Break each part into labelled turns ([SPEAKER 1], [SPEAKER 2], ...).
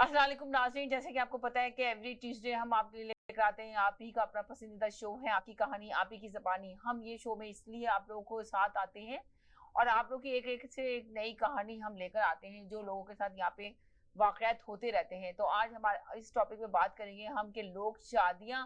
[SPEAKER 1] अस्सलाम वालेकुम नाज़रीन, जैसे कि आपको पता है कि एवरी ट्यूसडे हम आपके लिए लेकर आते हैं आप ही का अपना पसंदीदा शो है आपकी कहानी आप ही की ज़बानी। हम ये शो में इसलिए आप लोगों को साथ आते हैं और आप लोग की एक एक से एक नई कहानी हम लेकर आते हैं जो लोगों के साथ यहाँ पे वाक़यात होते रहते हैं। तो आज हमारे इस टॉपिक पे बात करेंगे हम कि लोग शादियाँ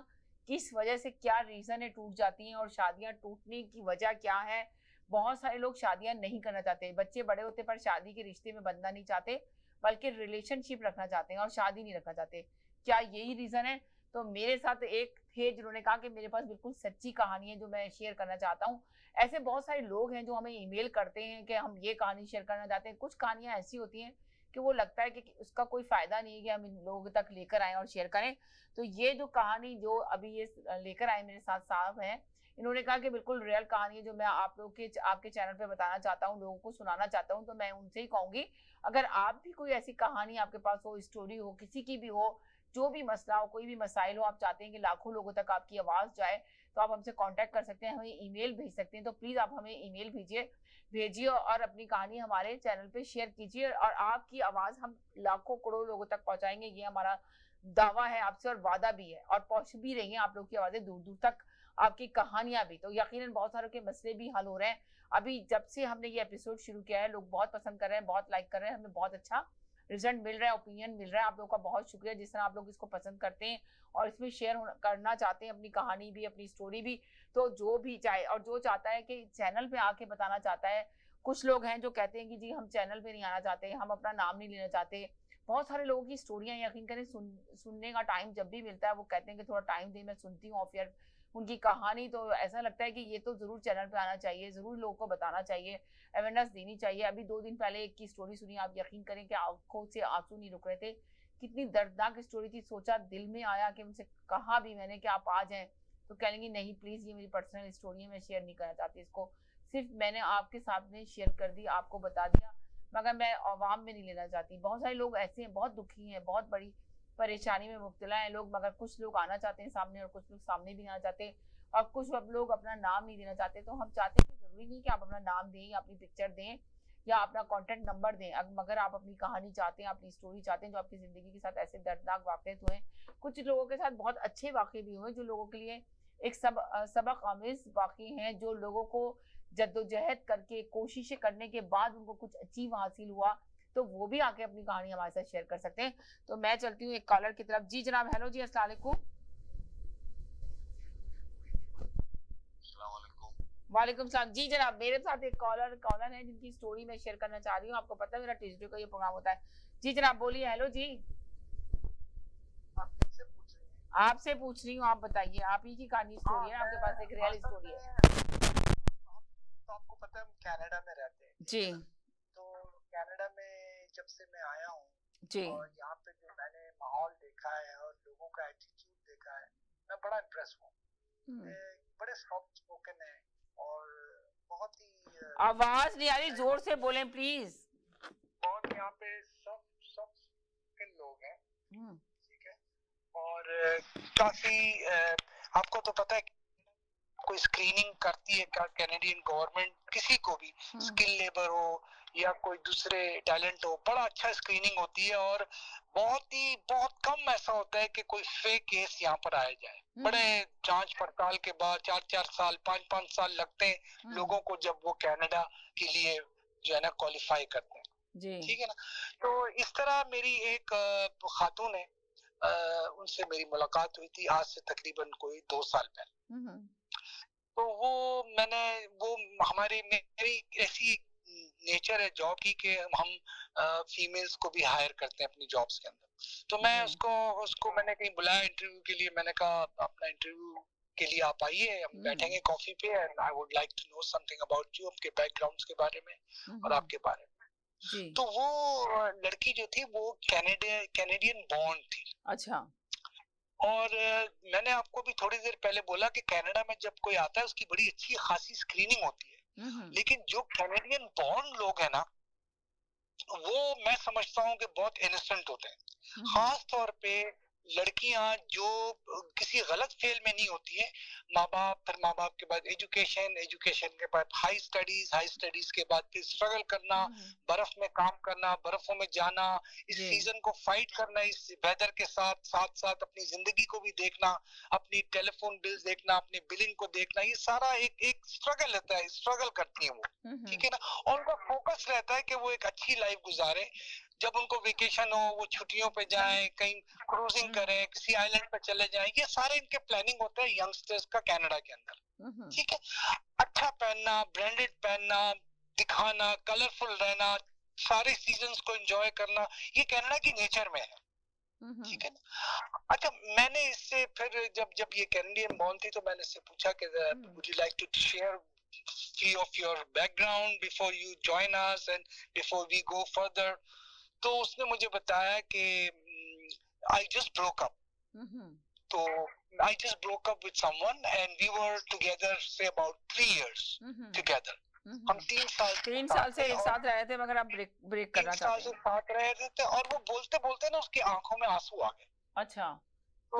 [SPEAKER 1] किस वजह से, क्या रीज़न है टूट जाती हैं और शादियाँ टूटने की वजह क्या है। बहुत सारे लोग शादियाँ नहीं करना चाहते, बच्चे बड़े होते पर शादी के रिश्ते में बंधना नहीं चाहते, बल्कि रिलेशनशिप रखना चाहते हैं और शादी नहीं रखना चाहते। क्या यही रीजन है? तो मेरे साथ एक थे जिन्होंने कहा कि मेरे पास बिल्कुल सच्ची कहानी है जो मैं शेयर करना चाहता हूँ। ऐसे बहुत सारे लोग हैं जो हमें ईमेल करते हैं कि हम ये कहानी शेयर करना चाहते हैं। कुछ कहानियां ऐसी होती हैं कि वो लगता है कि उसका कोई फायदा नहीं है कि हम इन लोगों तक लेकर आए और शेयर करें। तो ये जो कहानी जो अभी ये लेकर आए मेरे साथ साहब हैं, इन्होंने कहा कि बिल्कुल रियल कहानी है जो मैं आप लोग के आपके चैनल पे बताना चाहता हूँ, लोगों को सुनाना चाहता हूँ। तो मैं उनसे ही कहूंगी, अगर आप भी कोई ऐसी कहानी आपके पास हो, स्टोरी हो, किसी की भी हो, जो भी मसला हो, कोई भी मसाइल हो, आप चाहते हैं कि लाखों लोगों तक आपकी आवाज जाए, तो आप हमसे कांटेक्ट कर सकते हैं, हमें ईमेल भेज सकते हैं। तो प्लीज आप हमें ईमेल भेजिए भेजिए और अपनी कहानी हमारे चैनल पे शेयर कीजिए और आपकी आवाज हम लाखों करोड़ों लोगों तक पहुंचाएंगे। ये हमारा दावा है आपसे और वादा भी है, और पहुंच भी रही है आप लोग की आवाजें दूर दूर तक, आपकी कहानियां भी। तो यकीनन बहुत सारों के मसले भी हल हो रहे हैं। अभी जब से हमने ये एपिसोड शुरू किया है, लोग बहुत पसंद कर रहे हैं, बहुत लाइक कर रहे हैं, हमें बहुत अच्छा रिजल्ट मिल रहा है, ओपिनियन मिल रहा है। आप लोगों का बहुत शुक्रिया जिस तरह आप लोग इसको पसंद करते हैं और इसमें शेयर करना चाहते हैं अपनी कहानी भी, अपनी स्टोरी भी। तो जो भी चाहे और जो चाहता है कि चैनल पे आके बताना चाहता है, कुछ लोग हैं जो कहते हैं कि जी हम चैनल पे नहीं आना चाहते, हम अपना नाम नहीं लेना चाहते। बहुत सारे लोगों की स्टोरियां, यकीन करें, सुनने का टाइम जब भी मिलता है वो कहते हैं कि थोड़ा टाइम दे, मैं सुनती हूँ ऑफ एयर उनकी कहानी। तो ऐसा लगता है कि ये तो जरूर चैनल पे आना चाहिए, जरूर लोगों को बताना चाहिए, अवेयरनेस देनी चाहिए। अभी 2 दिन पहले एक की स्टोरी सुनी, आप यकीन करें कि आंखों से आंसू नहीं रुक रहे थे। कितनी दर्दनाक स्टोरी थी, सोचा, दिल में आया कि उनसे कहा भी मैंने कि आप आ जाएं, तो कह लेंगी नहीं प्लीज, ये मेरी पर्सनल स्टोरी है, मैं शेयर नहीं करना चाहती इसको। सिर्फ मैंने आपके सामने शेयर कर दी, आपको बता दिया, मगर मैं अवाम में नहीं लेना चाहती। बहुत सारे लोग ऐसे हैं, बहुत दुखी हैं, बहुत बड़ी परेशानी में मुब्तला हैं लोग, मगर कुछ लोग आना चाहते हैं सामने और कुछ लोग सामने भी आना चाहते हैं, और कुछ अब लोग अपना नाम नहीं देना चाहते। तो हम चाहते हैं कि जरूरी नहीं कि आप अपना नाम दें या अपनी पिक्चर दें या अपना कॉन्टेक्ट नंबर दें, मगर आप अपनी कहानी चाहते हैं, अपनी स्टोरी चाहते हैं, जो आपकी जिंदगी के साथ ऐसे दर्दनाक वाकये हुए। कुछ लोगों के साथ बहुत अच्छे वाकये भी हुए जो लोगों के लिए एक सबक आमेज वाकई हैं, जो लोगों को जद्दोजहद करके, कोशिशें करने के बाद उनको कुछ अचीव हासिल हुआ, तो वो भी आके अपनी कहानी हमारे साथ शेयर कर सकते हैं। तो मैं चलती हूँ एक कॉलर की तरफ। जी जनाब, हेलो जी, अस्सलाम वालेकुम। वालेकुम सलाम। जी जनाब, मेरे साथ एक कॉलर है जिनकी स्टोरी मैं शेयर करना चाह रही हूँ। आपको पता है मेरा ट्यूसडे का ये प्रोग्राम होता है। जी जनाब बोलिए। हेलो जी। आपसे पूछ रही हूँ, आप बताइए, आप ही की कहानी स्टोरी है, आपके पास एक रियल स्टोरी है।
[SPEAKER 2] तो आपको पता है हम कनाडा में रहते हैं, ठीक
[SPEAKER 1] जी
[SPEAKER 2] है ना? तो कनाडा में जब से मैं आया हूँ
[SPEAKER 1] जी।
[SPEAKER 2] और यहाँ पे जो मैंने माहौल देखा है और लोगों का एटीट्यूड देखा है, मैं बड़ा इम्प्रेस हुआ। बड़े सॉफ्ट स्पोकन है और बहुत ही
[SPEAKER 1] आवाज नहीं आ रही, जोर से बोलें प्लीज।
[SPEAKER 2] बहुत यहाँ पे सॉफ्ट सॉफ्ट स्पोकन लोग हैं, ठीक है। और काफी आपको तो पता है कोई स्क्रीनिंग करती है कैनेडियन गवर्नमेंट, किसी को भी स्किल लेबर हो या कोई दूसरे टैलेंट हो, बड़ा अच्छा स्क्रीनिंग होती है और बहुत कम ऐसा होता है कि कोई फेक केस यहाँ पर आया जाए। बड़े जांच पड़ताल के बाद 4-4 साल 5-5 साल लगते हैं लोगों को जब वो कनाडा के लिए जो है ना क्वालिफाई करते हैं, ठीक है ना। तो इस तरह मेरी एक खातून है, उनसे मेरी मुलाकात हुई थी आज से तकरीबन कोई 2 साल पहले। तो वो हमारी मेरी ऐसी नेचर है जॉब की कि हम फीमेल्स को भी हायर करते हैं अपनी जॉब्स के अंदर। तो मैं उसको मैंने कहीं बुलाया इंटरव्यू के लिए, मैंने कहा अपना इंटरव्यू के लिए आप आइए, हम बैठेंगे कॉफी पे and I would like to know something about you, आपके बैकग्राउंड्स के बारे में और आपके बारे में। तो वो लड़की जो थी वो कैनेडियन बॉर्न थी। अच्छा। और मैंने आपको भी थोड़ी देर पहले बोला कि कनाडा में जब कोई आता है उसकी बड़ी अच्छी खासी स्क्रीनिंग होती है, लेकिन जो कैनेडियन बॉर्न लोग हैं ना, वो मैं समझता हूँ कि बहुत इनोसेंट होते हैं। खास तौर पे लड़कियां जो किसी गलत फेल में नहीं होती है, फिर माँ बाप के बाद एजुकेशन के बाद हाई स्टडीज के बाद फिर स्ट्रगल करना, बर्फ में काम करना, बर्फों में जाना, इस
[SPEAKER 1] जी
[SPEAKER 2] सीजन को फाइट करना, इस वेदर के साथ साथ साथ अपनी जिंदगी को भी देखना, अपनी टेलीफोन बिल्स देखना, अपनी बिलिंग को देखना, ये सारा एक एक स्ट्रगल रहता है, स्ट्रगल करती है वो, ठीक है ना। और उनका फोकस रहता है कि वो एक अच्छी लाइफ गुजारे, जब उनको वेकेशन हो वो छुट्टियों पे जाएं, कहीं क्रूजिंग करें, किसी आइलैंड पे चले जाएं, ये सारे इनके प्लानिंग होते हैं यंगस्टर्स का कनाडा के अंदर, ठीक है। अच्छा पहनना, ब्रांडेड पहनना, दिखाना, कलरफुल रहना, सारे सीजन्स को एंजॉय करना, ये कनाडा की नेचर में है, ठीक है ना। अच्छा, मैंने इससे फिर जब ये कैनेडियन बॉर्न थी तो मैंने इससे पूछा कि would you like to share few of your background before you join us and before we go further, तो उसने मुझे बताया कि I just broke up, तो I just broke up with someone and we were together say about 3 years together, हम
[SPEAKER 1] 3 साल से एक साथ रहे थे मगर आप ब्रेक करना चाहते हैं।
[SPEAKER 2] 3 साल से साथ रहे थे और वो बोलते बोलते ना उसकी आंखों में आंसू आ गए।
[SPEAKER 1] अच्छा,
[SPEAKER 2] तो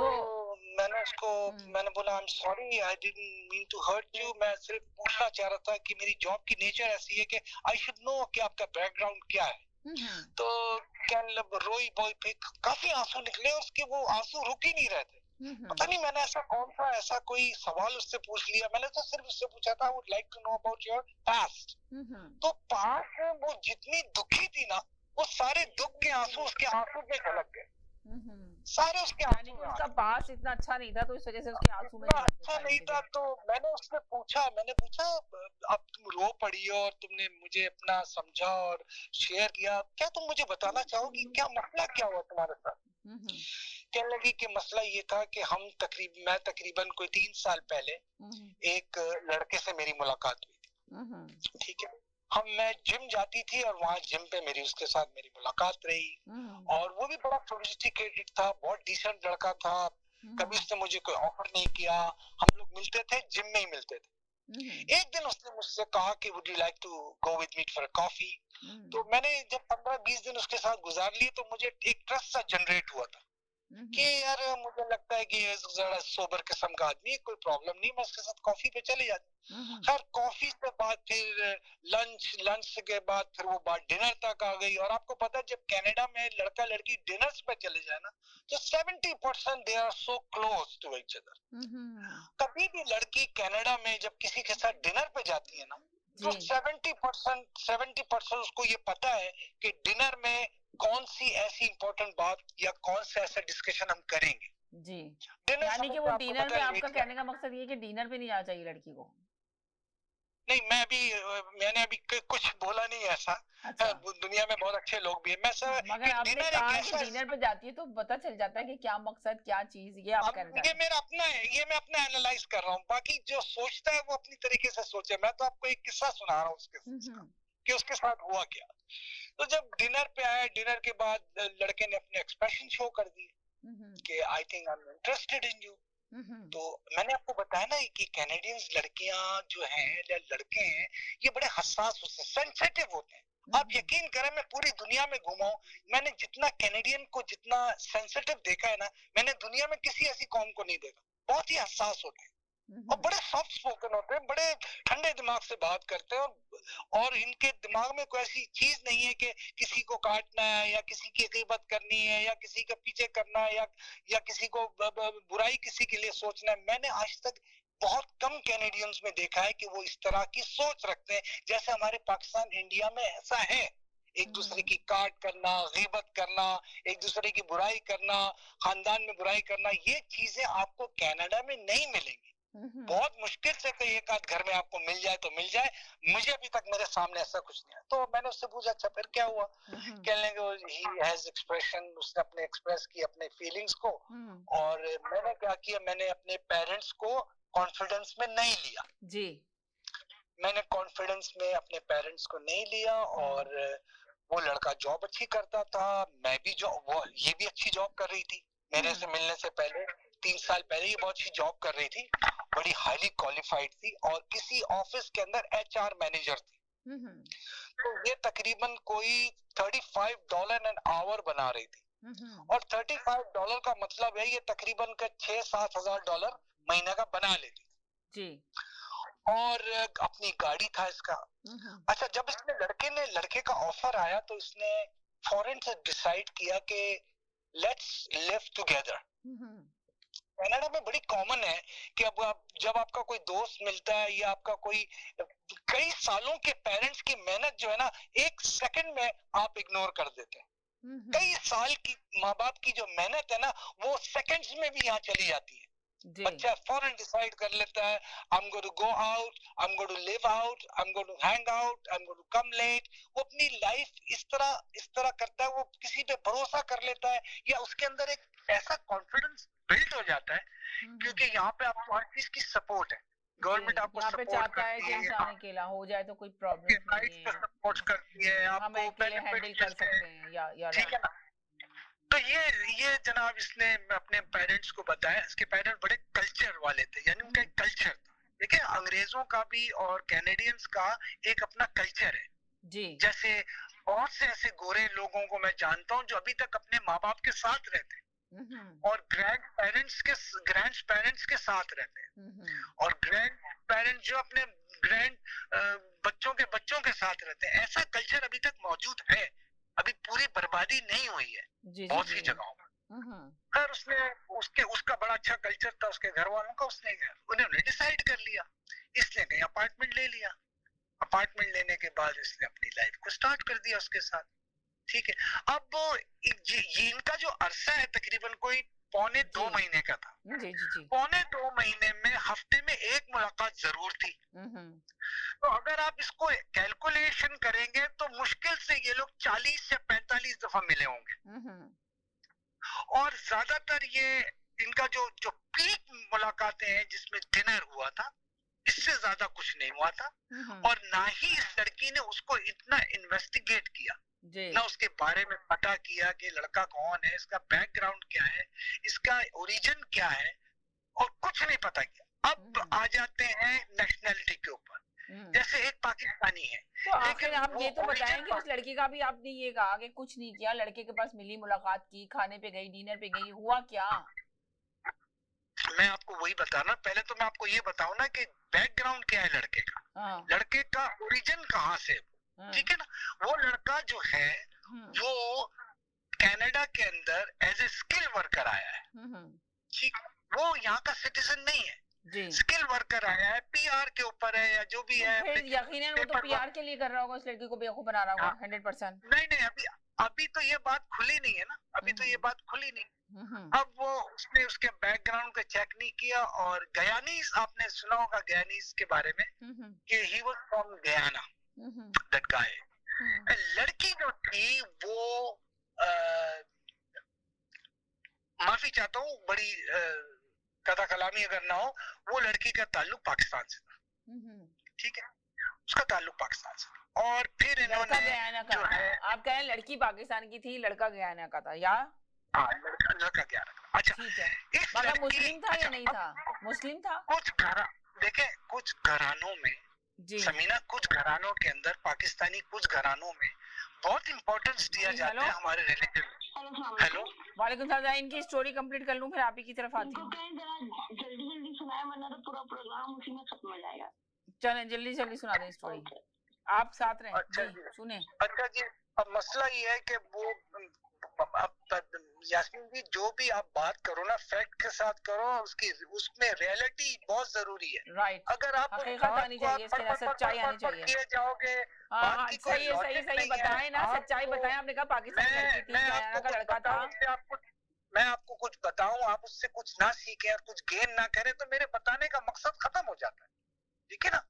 [SPEAKER 2] मैंने उसको मैंने बोला I am sorry, I didn't mean to hurt you, मैं सिर्फ पूछना चाह रहा था कि मेरी जॉब की नेचर ऐसी है कि आई शुड नो कि आपका बैकग्राउंड क्या है। तो रोई बोई पे काफी आंसू निकले, उसके वो आंसू रुक ही नहीं रहे थे। पता नहीं मैंने ऐसा कोई सवाल उससे पूछ लिया, मैंने तो सिर्फ उससे पूछा था would like to know about your past. तो पास्ट में वो जितनी दुखी थी ना, वो सारे दुख के आंसू उसके आंसू में झलक गए, सारे उसके आंसू में।
[SPEAKER 1] उसका पास इतना अच्छा नहीं था तो इस वजह से उसके आंसू में
[SPEAKER 2] अच्छा नहीं था, तो मैंने उससे पूछा अब तुम रो पड़ी और तुमने मुझे अपना समझा और शेयर किया, क्या तुम मुझे बताना चाहोगी क्या मसला क्या हुआ तुम्हारे साथ। कहने लगी कि मसला ये था कि मैं तकरीबन कोई 3 साल पहले एक लड़के से मेरी मुलाकात हुई, ठीक है। मैं जिम जाती थी और वहाँ जिम पे उसके साथ मेरी मुलाकात रही, और वो भी बड़ा सोफिस्टिकेटेड था, बहुत डिसेंट लड़का था, कभी उसने मुझे कोई ऑफर नहीं किया, हम लोग मिलते थे जिम में ही मिलते थे। एक दिन उसने मुझसे कहा कि would you like to go with me for coffee. तो मैंने जब 15-20 दिन उसके साथ गुजार लिए तो मुझे एक ट्रस्ट सा जनरेट हुआ था कि यार मुझे लगता है कि ये जरा सोबर किस्म का आदमी है, कोई प्रॉब्लम नहीं, मैं उसके साथ कॉफी पे चले जाती। खैर कॉफी से बाद फिर लंच के बाद फिर वो बात डिनर तक आ गई, और आपको पता है जब कनाडा में लड़का लड़की डिनर्स पे चले जाए ना तो 70% they are so close to each other. कभी भी लड़की कनाडा में जब किसी के साथ डिनर पे जाती है ना तो 70% उसको ये पता है कि डिनर में कौन सी ऐसी इंपॉर्टेंट बात या कौन सा ऐसा डिस्कशन हम करेंगे।
[SPEAKER 1] जी, यानी कि वो डिनर पे, आपका कहने का मकसद ये है कि डिनर पे नहीं जाना चाहिए लड़की को।
[SPEAKER 2] नहीं, मैंने अभी कुछ बोला नहीं ऐसा। अच्छा। दुनिया में बहुत अच्छे लोग भी हैं,
[SPEAKER 1] मगर आपने कहा कि डिनर पे जाती है तो पता चल जाता है कि क्या मकसद क्या चीज, ये आप कहना चाहते हैं।
[SPEAKER 2] ये मेरा अपना है, ये मैं अपना एनालाइज कर रहा हूँ, बाकी जो सोचता है वो अपनी तरीके से सोचे। मैं तो आपको एक किस्सा सुना रहा हूँ कि उसके साथ हुआ क्या। तो जब डिनर पे आया, डिनर के बाद लड़के ने अपने एक्सप्रेशन शो कर दिए कि I think I am interested in you. तो मैंने आपको बताया ना कि कैनेडियंस लड़कियां जो हैं या लड़के हैं ये बड़े हसास होते हैं, सेंसिटिव होते हैं। आप यकीन करें मैं पूरी दुनिया में घूमा हूं, मैंने जितना कैनेडियन को जितना सेंसिटिव देखा है ना, मैंने दुनिया में किसी ऐसी कौम को नहीं देखा। बहुत ही हसास होते हैं और बड़े सॉफ्ट स्पोकन होते हैं, बड़े ठंडे दिमाग से बात करते हैं, और इनके दिमाग में कोई ऐसी चीज नहीं है कि किसी को काटना है या किसी की गीबत करनी है या किसी के पीछे करना है या किसी को बुराई किसी के लिए सोचना है। मैंने आज तक बहुत कम कैनेडियंस में देखा है कि वो इस तरह की सोच रखते हैं जैसे हमारे पाकिस्तान इंडिया में ऐसा है। एक दूसरे की काट करना, गीबत करना, एक दूसरे की बुराई करना, खानदान में बुराई करना, ये चीजें आपको कनाडा में नहीं मिलेंगी। बहुत मुश्किल से कोई एक आध घर में आपको मिल जाए तो मिल जाए, मुझे अभी तक मेरे सामने ऐसा कुछ नहीं है। तो मैंने उससे पूछा अच्छा फिर क्या हुआ। कहने लगे ही हैज एक्सप्रेशन, उसने अपने एक्सप्रेस की अपने फीलिंग्स को, और मैंने क्या किया, मैंने अपने पेरेंट्स को कॉन्फिडेंस में नहीं लिया जी। मैंने कॉन्फिडेंस में अपने पेरेंट्स को नहीं लिया, और वो लड़का जॉब अच्छी करता था, मैं भी ये भी अच्छी जॉब कर रही थी मेरे से मिलने से पहले। 3 साल पहले ये बहुत अच्छी जॉब कर रही थी, बड़ी हाईली क्वालिफाइड थी और किसी ऑफिस के अंदर HR मैनेजर थी। तो ये तकरीबन कोई $35 एन आवर बना रही थी। और $35 का मतलब है ये तकरीबन का $6-7 हजार महीने का बना लेती
[SPEAKER 1] जी।
[SPEAKER 2] और अपनी गाड़ी था इसका। अच्छा, जब इसने लड़के का ऑफर आया तो इसने फौरन से डिसाइड किया कि लेट्स लिव टुगेदर। कनाडा में बड़ी कॉमन है कि अब जब आपका कोई दोस्त मिलता है या आपका कोई कई सालों के पेरेंट्स की मेहनत जो है ना, एक सेकंड में आप इग्नोर कर देते हैं। कई साल की माँ बाप की जो मेहनत है ना, वो सेकंड्स में भी यहाँ चली जाती है। बच्चा फौरन डिसाइड कर लेता है, I am going to go out, I am going to live out, I am going to hang out, I am going to come late. वो अपनी लाइफ इस तरह करता है, वो किसी पे भरोसा कर लेता है या उसके अंदर एक ऐसा कॉन्फिडेंस बिल्ड हो जाता है क्योंकि यहाँ पे आपको हर चीज की सपोर्ट है। गवर्नमेंट आपको सपोर्ट करती है,
[SPEAKER 1] इंसान अकेला हो जाए तो कोई प्रॉब्लम नहीं है,
[SPEAKER 2] सपोर्ट करती है,
[SPEAKER 1] हम
[SPEAKER 2] आपको
[SPEAKER 1] अकेले हैंडल कर सकते हैं या
[SPEAKER 2] ठीक है ना। तो ये जनाब इसने अपने पेरेंट्स को बताया। इसके पेरेंट्स बड़े कल्चर वाले थे, यानी उनका एक कल्चर था। देखिए, अंग्रेजों का भी और कैनेडियंस का एक अपना कल्चर है
[SPEAKER 1] जी।
[SPEAKER 2] जैसे बहुत से ऐसे गोरे लोगों को मैं जानता हूँ जो अभी तक अपने माँ बाप के साथ रहते हैं और ग्रैंड पेरेंट्स के साथ रहते हैं और ग्रैंड पेरेंट्स जो अपने बच्चों के साथ रहते हैं। ऐसा कल्चर अभी तक मौजूद है, अभी पूरी बर्बादी नहीं हुई है बहुत सी जगहों पर। खैर, उसका बड़ा अच्छा कल्चर था उसके घर वालों का। उन्होंने डिसाइड कर लिया, इसने कहीं अपार्टमेंट ले लिया। अपार्टमेंट लेने के बाद इसने अपनी लाइफ को स्टार्ट कर दिया उसके साथ। ठीक है, अब ये इनका जो अरसा है तकरीबन कोई 2.25 महीने का था।
[SPEAKER 1] जी, जी, जी।
[SPEAKER 2] 2.25 महीने में हफ्ते में एक मुलाकात जरूर थी। तो अगर आप इसको कैलकुलेशन करेंगे तो मुश्किल से ये लोग 40 से 45 दफा मिले होंगे और ज्यादातर ये इनका जो पीक मुलाकातें हैं जिसमें डिनर हुआ था, इससे ज्यादा कुछ नहीं हुआ था। और ना ही इस लड़की ने उसको इतना इन्वेस्टिगेट किया, ना उसके बारे में पता किया कि लड़का कौन है, इसका बैकग्राउंड क्या है, इसका ओरिजिन क्या है, और कुछ नहीं पता किया। अब आ जाते हैं नेशनैलिटी के ऊपर। जैसे एक पाकिस्तानी है,
[SPEAKER 1] तो आखिर आप ये तो बताएं कि उस लड़की का भी आपने ये कहा कि कुछ नहीं किया, लड़के के पास मिली, मुलाकात की, खाने पे गई, डिनर पे गई, हुआ क्या?
[SPEAKER 2] मैं आपको वही बता रहा, पहले तो मैं आपको ये बताऊं ना कि बैकग्राउंड क्या है लड़के का, लड़के का ओरिजिन कहाँ से, ठीक है ना। वो लड़का जो है वो कनाडा के अंदर एज ए स्किल वर्कर आया है, ठीक। वो यहाँ का सिटीजन नहीं है, स्किल वर्कर आया है, पीआर के ऊपर है या जो भी है।
[SPEAKER 1] फिर यकीनन वो तो पीआर के लिए कर रहा होगा, उस लड़की को बेवकूफ बना रहा होगा। 100%।
[SPEAKER 2] नहीं, अभी तो ये बात खुली नहीं है ना, अभी तो ये बात खुली नहीं। अब वो उसने उसके बैकग्राउंड को चेक नहीं किया और गयानीज, आपने सुना होगा गयानीज के बारे में कि he was from Guyana, that guy. लड़की जो थी वो माफी चाहता हूँ, बड़ी कदा कलामी अगर ना हो, वो लड़की का ताल्लुक पाकिस्तान से था, ठीक है, उसका ताल्लुक पाकिस्तान से था। और फिर इन्होंने जो है,
[SPEAKER 1] आप कह रहे हैं लड़की पाकिस्तान की थी, लड़का गयाना का था, या?
[SPEAKER 2] हाँ, लड़का गयाना का। अच्छा,
[SPEAKER 1] ठीक है, मगर मुस्लिम था या नहीं था? मुस्लिम था।
[SPEAKER 2] देखें, कुछ घरानों में समीना, कुछ घरानों के अंदर, पाकिस्तानी कुछ घरानों में बहुत इंपॉर्टेंस दिया जाता है हमारे रिलीजन। हेलो,
[SPEAKER 1] वालेकुम सलाम। इनकी स्टोरी कंप्लीट कर लूं, फिर आप ही की तरफ आती हूँ।
[SPEAKER 3] जल्दी सुनाए, वरना तो पूरा प्रोग्राम उसी में खत्म हो जाएगा।
[SPEAKER 1] चलें, जल्दी सुना दें स्टोरी, आप साथ रहें।
[SPEAKER 2] अच्छा जी,
[SPEAKER 1] सुने।
[SPEAKER 2] अच्छा जी, अब मसला ये है कि वो यास्मीन जी, जो भी आप बात करो ना, फैक्ट के साथ करो, उसमें रियलिटी बहुत जरूरी है।
[SPEAKER 1] राइट,
[SPEAKER 2] अगर आप
[SPEAKER 1] हकीकत आनी चाहिए, इसके अंदर सच्चाई आनी चाहिए।
[SPEAKER 2] जाओगे,
[SPEAKER 1] सही बताएं ना, सच्चाई बताएं। आपने कहा पाकिस्तानी लड़की थी, गयाना का लड़का था।
[SPEAKER 2] मैं आपको कुछ बताऊं, आप उससे कुछ ना सीखें और कुछ गेन ना करें तो मेरे बताने का मकसद खत्म हो जाता है, ठीक है ना।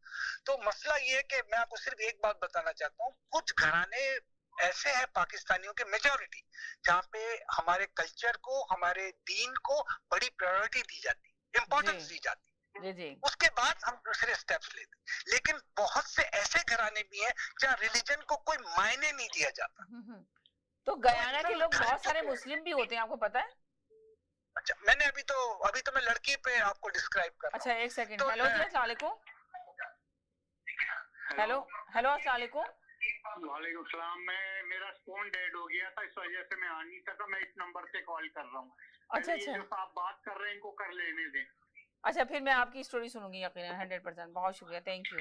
[SPEAKER 2] तो मसला ये है कि मैं आपको सिर्फ एक बात बताना चाहता हूँ, कुछ घराने ऐसे हैं पाकिस्तानियों के, मेजॉरिटी, जहाँ पे हमारे कल्चर को, हमारे दीन को बड़ी प्रायोरिटी दी जाती, इंपॉर्टेंस दी जाती,
[SPEAKER 1] जी।
[SPEAKER 2] उसके बाद हम दूसरे स्टेप्स लेते। लेकिन बहुत से ऐसे घराने भी हैं जहाँ रिलीजन को कोई मायने नहीं दिया जाता।
[SPEAKER 1] तो गयाना के लोग बहुत सारे मुस्लिम भी होते हैं, आपको पता है?
[SPEAKER 2] अच्छा, मैंने अभी तो मैं लड़की पे आपको डिस्क्राइब कर रहा हूं।
[SPEAKER 1] अच्छा, एक सेकंड। हेलो जी, अस्सलाम वालेकुम। हेलो, अस्सलाम वालेकुम।
[SPEAKER 4] वालेकुम सलाम। मेरा फोन डेड हो गया था, इस वजह से मैं आ नहीं सका। मैं इस नंबर से कॉल कर रहा हूँ।
[SPEAKER 1] अच्छा
[SPEAKER 4] ये
[SPEAKER 1] अच्छा
[SPEAKER 4] जो आप बात कर रहे हैं इनको कर लेने दें।
[SPEAKER 1] अच्छा, फिर मैं आपकी स्टोरी सुनूंगी यकीनन 100%। बहुत शुक्रिया, थैंक यू।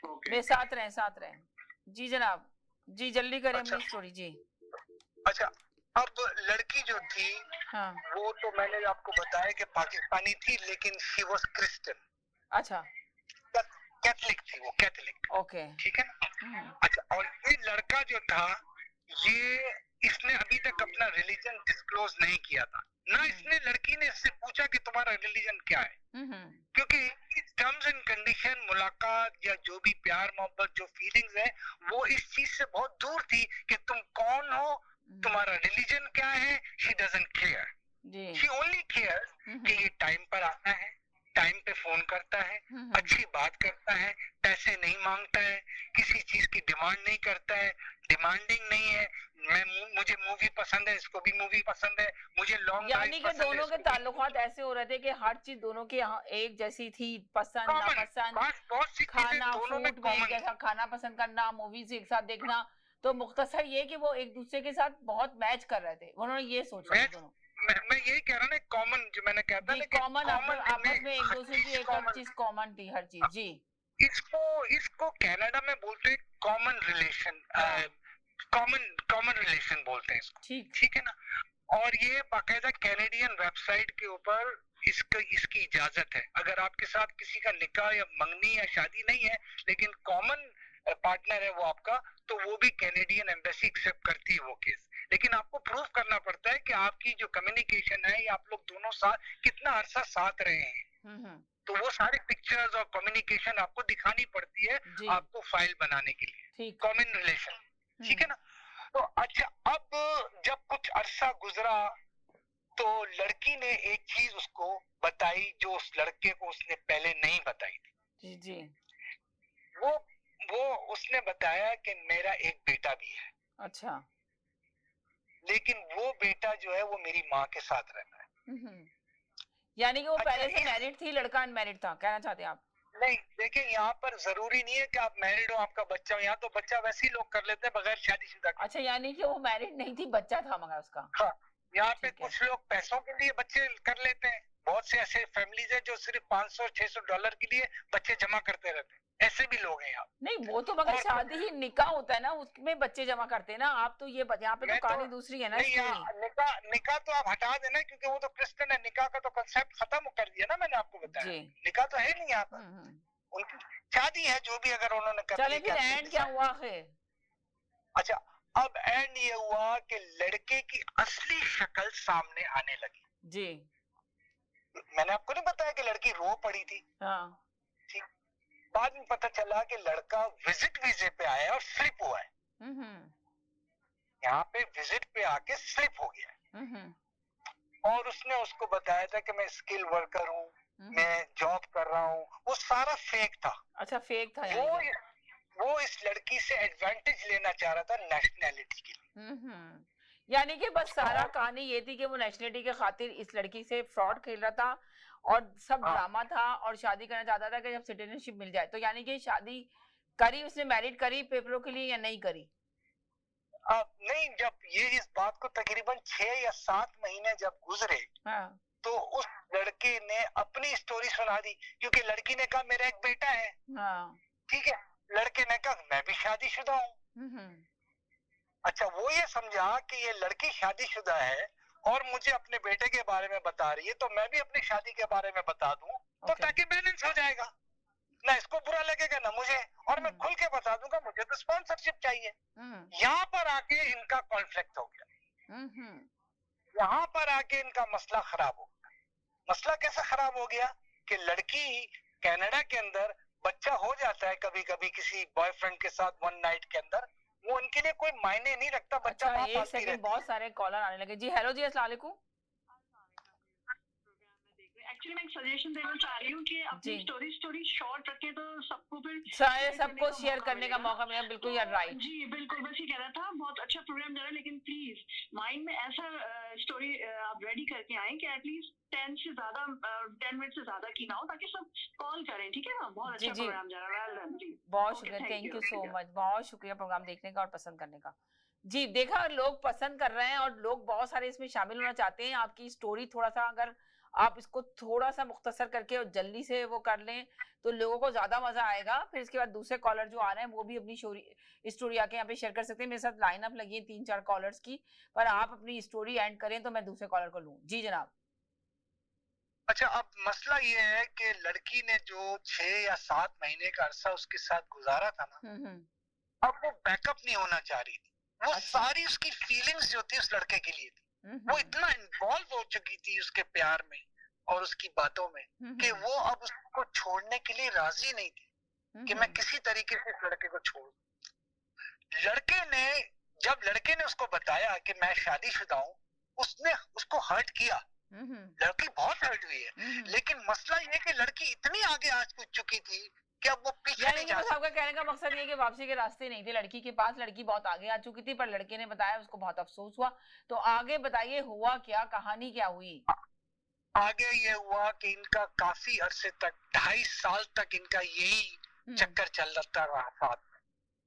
[SPEAKER 4] ओके।
[SPEAKER 1] मेरे साथ रहें। जी जनाब, जी जल्दी करें
[SPEAKER 2] अच्छा
[SPEAKER 1] अपनी स्टोरी। जी
[SPEAKER 2] अच्छा, अब लड़की जो थी
[SPEAKER 1] हाँ
[SPEAKER 2] वो तो मैंने आपको बताया कि पाकिस्तानी थी, लेकिन शी वाज क्रिश्चियन,
[SPEAKER 1] अच्छा
[SPEAKER 2] कैथलिक थी, वो कैथलिक।
[SPEAKER 1] ओके
[SPEAKER 2] ठीक है ना? अच्छा, और ये लड़का जो था, ये इसने अभी तक अपना रिलीजन डिस्क्लोज नहीं किया था ना। इसने लड़की ने इससे पूछा कि तुम्हारा रिलीजन क्या है, क्योंकि टर्म्स एंड कंडीशन, मुलाकात या जो भी प्यार मोहब्बत जो फीलिंग्स है, वो इस चीज से बहुत दूर थी कि तुम कौन हो, तुम्हारा रिलीजन क्या है। She doesn't care, she only cares कि ये टाइम पर आता है, टाइम पे फोन करता है, अच्छी बात करता है, पैसे नहीं मांगता है, किसी चीज की डिमांड नहीं करता है, डिमांडिंग नहीं है। मुझे मूवी पसंद है, इसको भी मूवी पसंद है, मुझे लॉन्ग
[SPEAKER 1] यानी कि दोनों के ताल्लुकात ऐसे हो रहे थे कि हर चीज दोनों की यहाँ एक जैसी थी, पसंद नापसंद,
[SPEAKER 2] बहुत सी चीजें
[SPEAKER 1] खाना
[SPEAKER 2] दोनों में
[SPEAKER 1] फूड भी एक
[SPEAKER 2] कॉमन।
[SPEAKER 1] जैसा, खाना पसंद करना, मूवीज एक साथ देखना। तो मुख्तसर ये कि वो एक दूसरे के साथ बहुत मैच कर रहे थे, उन्होंने ये सोचा था दोनों।
[SPEAKER 2] मैं यही कह रहा ना, कॉमन जो मैंने कहा था
[SPEAKER 1] जी
[SPEAKER 2] ना कि
[SPEAKER 1] कॉमन, आपस में एक दूसरे की एक हर चीज कॉमन थी, हर चीज। जी
[SPEAKER 2] इसको कनाडा में बोलते हैं कॉमन रिलेशन, कॉमन रिलेशन बोलते हैं इसको।
[SPEAKER 1] ठीक
[SPEAKER 2] ठीक है ना? और ये बाकायदा कैनेडियन वेबसाइट के ऊपर इसकी इजाजत है। अगर आपके साथ किसी का निकाह या मंगनी या शादी नहीं है, लेकिन कॉमन पार्टनर है वो आपका, तो वो भी कैनेडियन एम्बेसी एक्सेप्ट करती है वो केस। लेकिन आपको प्रूफ करना पड़ता है कि आपकी जो कम्युनिकेशन है, या आप लोग दोनों साथ कितना अरसा साथ रहे हैं। तो वो सारे पिक्चर्स और कम्युनिकेशन आपको दिखानी पड़ती है आपको फाइल बनाने के लिए, कॉमन रिलेशन। ठीक है ना? तो अच्छा, अब जब कुछ अरसा गुजरा तो लड़की ने एक चीज उसको बताई जो उस लड़के को उसने पहले नहीं बताई थी।
[SPEAKER 1] जी
[SPEAKER 2] वो उसने बताया कि मेरा एक बेटा भी है।
[SPEAKER 1] अच्छा,
[SPEAKER 2] लेकिन वो बेटा जो है वो मेरी माँ के साथ रहता है।
[SPEAKER 1] यानी कि वो पहले से मैरिड थी, लड़का अनमैरिड था, कहना चाहते हैं आप?
[SPEAKER 2] नहीं, देखिए यहाँ पर जरूरी नहीं है कि आप मैरिड हो, आपका बच्चा हो। यहाँ तो बच्चा वैसे ही लोग कर लेते हैं बगैर शादीशुदा के।
[SPEAKER 1] अच्छा, यानी कि वो मैरिड नहीं थी, बच्चा था मगर उसका।
[SPEAKER 2] हाँ, यहाँ पे कुछ लोग पैसों के लिए बच्चे कर लेते हैं। बहुत से ऐसे फैमिलीज है जो सिर्फ $500-600 के लिए बच्चे जमा करते रहते हैं। ऐसे भी लोग हैं यहाँ।
[SPEAKER 1] नहीं, वो तो मगर शादी ही निकाह होता है ना, उसमें बच्चे जमा करते हैं ना। आप तो ये यहाँ पे तो कहानी दूसरी है ना।
[SPEAKER 2] निकाह तो आप हटा देना, क्योंकि वो तो क्रिश्चियन है। निकाह का तो कंसेप्ट खत्म कर दिया ना मैंने आपको बताया। निकाह तो है नहीं यहाँ पर, उनकी शादी है जो भी अगर उन्होंने कर
[SPEAKER 1] चले फिर एंड क्या हुआ आखिर?
[SPEAKER 2] अच्छा, अब एंड ये हुआ कि लड़के की असली शक्ल सामने आने लगी।
[SPEAKER 1] जी,
[SPEAKER 2] मैंने आपको नहीं बताया कि लड़की रो पड़ी थी।
[SPEAKER 1] हाँ।
[SPEAKER 2] ठीक, बाद में पता चला कि लड़का विजिट वीजे पे आया और स्लिप हुआ है। यहाँ पे विजिट पे आके स्लिप हो गया। और उसने उसको बताया था कि मैं स्किल वर्कर हूँ, मैं जॉब कर रहा हूँ। वो सारा फेक था।
[SPEAKER 1] अच्छा, फेक था।
[SPEAKER 2] वो इस लड़की से एडवांटेज लेना चाह रहा था नेशनैलिटी के लिए।
[SPEAKER 1] यानी कि बस सारा कहानी ये थी कि वो नेशनलिटी के खातिर इस लड़की से फ्रॉड खेल रहा था और सब ड्रामा था, और शादी करना चाहता था कि जब सिटीजनशिप मिल जाए। तो यानी कि शादी करी उसने, मैरिड करी पेपरों के लिए या नहीं करी?
[SPEAKER 2] नहीं, जब ये इस बात को तकरीबन 6 या 7 महीने जब गुजरे, तो उस लड़के ने अपनी स्टोरी सुना दी, क्योंकि लड़की ने कहा मेरा एक बेटा है। ठीक है, लड़के ने कहा मैं भी शादीशुदा हूँ। अच्छा, वो ये समझा कि ये लड़की शादीशुदा है और मुझे अपने बेटे के बारे में बता रही है, तो मैं भी अपनी शादी के बारे में बता दूं, तो ताकि बैलेंस हो जाएगा। ना इसको बुरा लगेगा ना मुझे, और मैं खुल के बता दूंगा मुझे तो स्पॉन्सरशिप चाहिए। यहाँ पर आके इनका कॉन्फ्लिक्ट हो गया। यहाँ पर आके इनका मसला खराब हो गया। मसला कैसे खराब हो गया कि लड़की कनाडा के अंदर बच्चा हो जाता है कभी कभी किसी बॉयफ्रेंड के साथ वन नाइट के अंदर, वो उनके लिए कोई मायने नहीं रखता। बच्चा
[SPEAKER 1] अच्छा, एक सेकंड, बहुत सारे कॉलर आने लगे। जी हेलो जी, अस्सलाम वालेकुम।
[SPEAKER 3] एक्चुअली मैं एक सजेशन देना चाह रही हूँ कि अपनी स्टोरी शॉर्ट रखें तो सबको फिर
[SPEAKER 1] सबको शेयर करने का मौका मिलेगा। बिल्कुल यार, राइट
[SPEAKER 3] जी बिल्कुल, बस ये कह रहा था। बहुत अच्छा प्रोग्राम जा रहा है, लेकिन प्लीज माइंड में ऐसा स्टोरी आप रेडी करके आए कि एटलीस्ट 10 मिनट से ज्यादा की ना हो, ताकि सब कॉल करें, ठीक है ना। बहुत अच्छा प्रोग्राम जा रहा है। वेल डन जी,
[SPEAKER 1] बहुत शुक्रिया, थैंक यू सो मच, बहुत शुक्रिया प्रोग्राम देखने का और पसंद करने का। जी देखा, लोग पसंद कर रहे हैं और लोग बहुत सारे इसमें शामिल होना चाहते हैं। आपकी स्टोरी थोड़ा सा, अगर आप इसको थोड़ा सा मुख्तसर करके और जल्दी से वो कर लें तो लोगों को ज्यादा मजा आएगा। फिर इसके बाद दूसरे कॉलर जो आ रहे हैं वो भी अपनी स्टोरी आके यहाँ पे शेयर कर सकते हैं। मेरे साथ लाइन अप लगी है 3-4 कॉलर्स की, पर आप अपनी स्टोरी एंड करें तो मैं दूसरे कॉलर को लूं। जी जनाब।
[SPEAKER 2] अच्छा, अब मसला ये है कि लड़की ने जो 6 या 7 महीने का अरसा उसके साथ गुजारा था ना, अब वो बैकअप नहीं होना चाह रही थी। वो सारी उसकी फीलिंग्स जो थी उस लड़के के लिए थी, वो इतना इन्वॉल्व हो चुकी थी उसके प्यार में और उसकी बातों में कि वो अब उसको छोड़ने के लिए राजी नहीं थी कि मैं किसी तरीके से इस लड़के को छोड़ूं। जब लड़के ने उसको बताया कि मैं शादीशुदा हूँ, उसने उसको हर्ट किया। लड़की बहुत हर्ट हुई है, लेकिन मसला ये कि लड़की इतनी आगे आ चुकी थी कि अब वो पीछे नहीं जा सकती।
[SPEAKER 1] आपका कहने का मकसद ये कि वापसी के रास्ते नहीं थे लड़की के पास, लड़की बहुत आगे आ चुकी थी, पर लड़के ने बताया, उसको बहुत अफसोस हुआ। तो आगे बताइए, हुआ क्या, कहानी क्या हुई?
[SPEAKER 2] आगे ये हुआ कि इनका काफी अरसे तक, 2.5 साल तक इनका यही चक्कर चलता रहा साथ,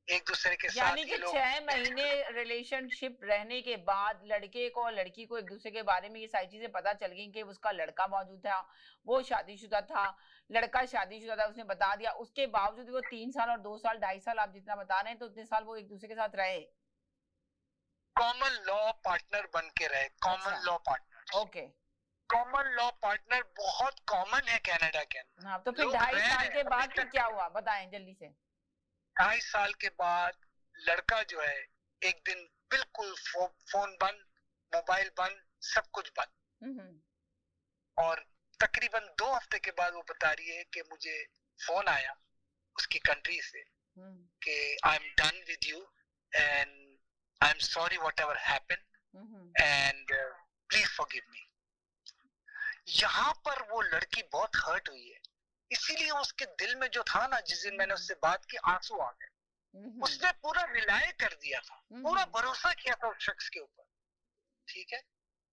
[SPEAKER 2] एक दूसरे के साथ।
[SPEAKER 1] यानी कि 6 महीने रिलेशनशिप रहने के बाद लड़के को और लड़की को एक दूसरे के बारे में ये सारी चीजें पता चल गई कि उसका लड़का मौजूद था, वो शादीशुदा था, लड़का शादीशुदा था, उसने बता दिया। उसके बावजूद वो 3 साल और 2 साल 2.5 साल आप जितना बता रहे हैं, तो उतने साल वो एक दूसरे के साथ रहे,
[SPEAKER 2] कॉमन लॉ पार्टनर बन के रहे। Common law partner,
[SPEAKER 1] okay.
[SPEAKER 2] Common law partner बहुत कॉमन है कनाडा के अंदर।
[SPEAKER 1] हाँ, तो फिर 2.5 साल के बाद फिर क्या हुआ, बताएं जल्दी से।
[SPEAKER 2] 2.5 साल के बाद लड़का जो है एक दिन बिल्कुल फोन बंद, मोबाइल बंद, सब कुछ बंद। और तकरीबन 2 हफ्ते के बाद वो बता रही है कि मुझे फोन आया उसकी कंट्री से कि I am done with you and I am sorry whatever happened and please forgive me. यहाँ पर वो लड़की बहुत हर्ट हुई है, इसीलिए उसके दिल में जो था ना, जिस दिन मैंने उससे बात की, आंसू आ गए। उसने पूरा रिलाय कर दिया था, पूरा भरोसा किया था उस शख्स के ऊपर, ठीक है।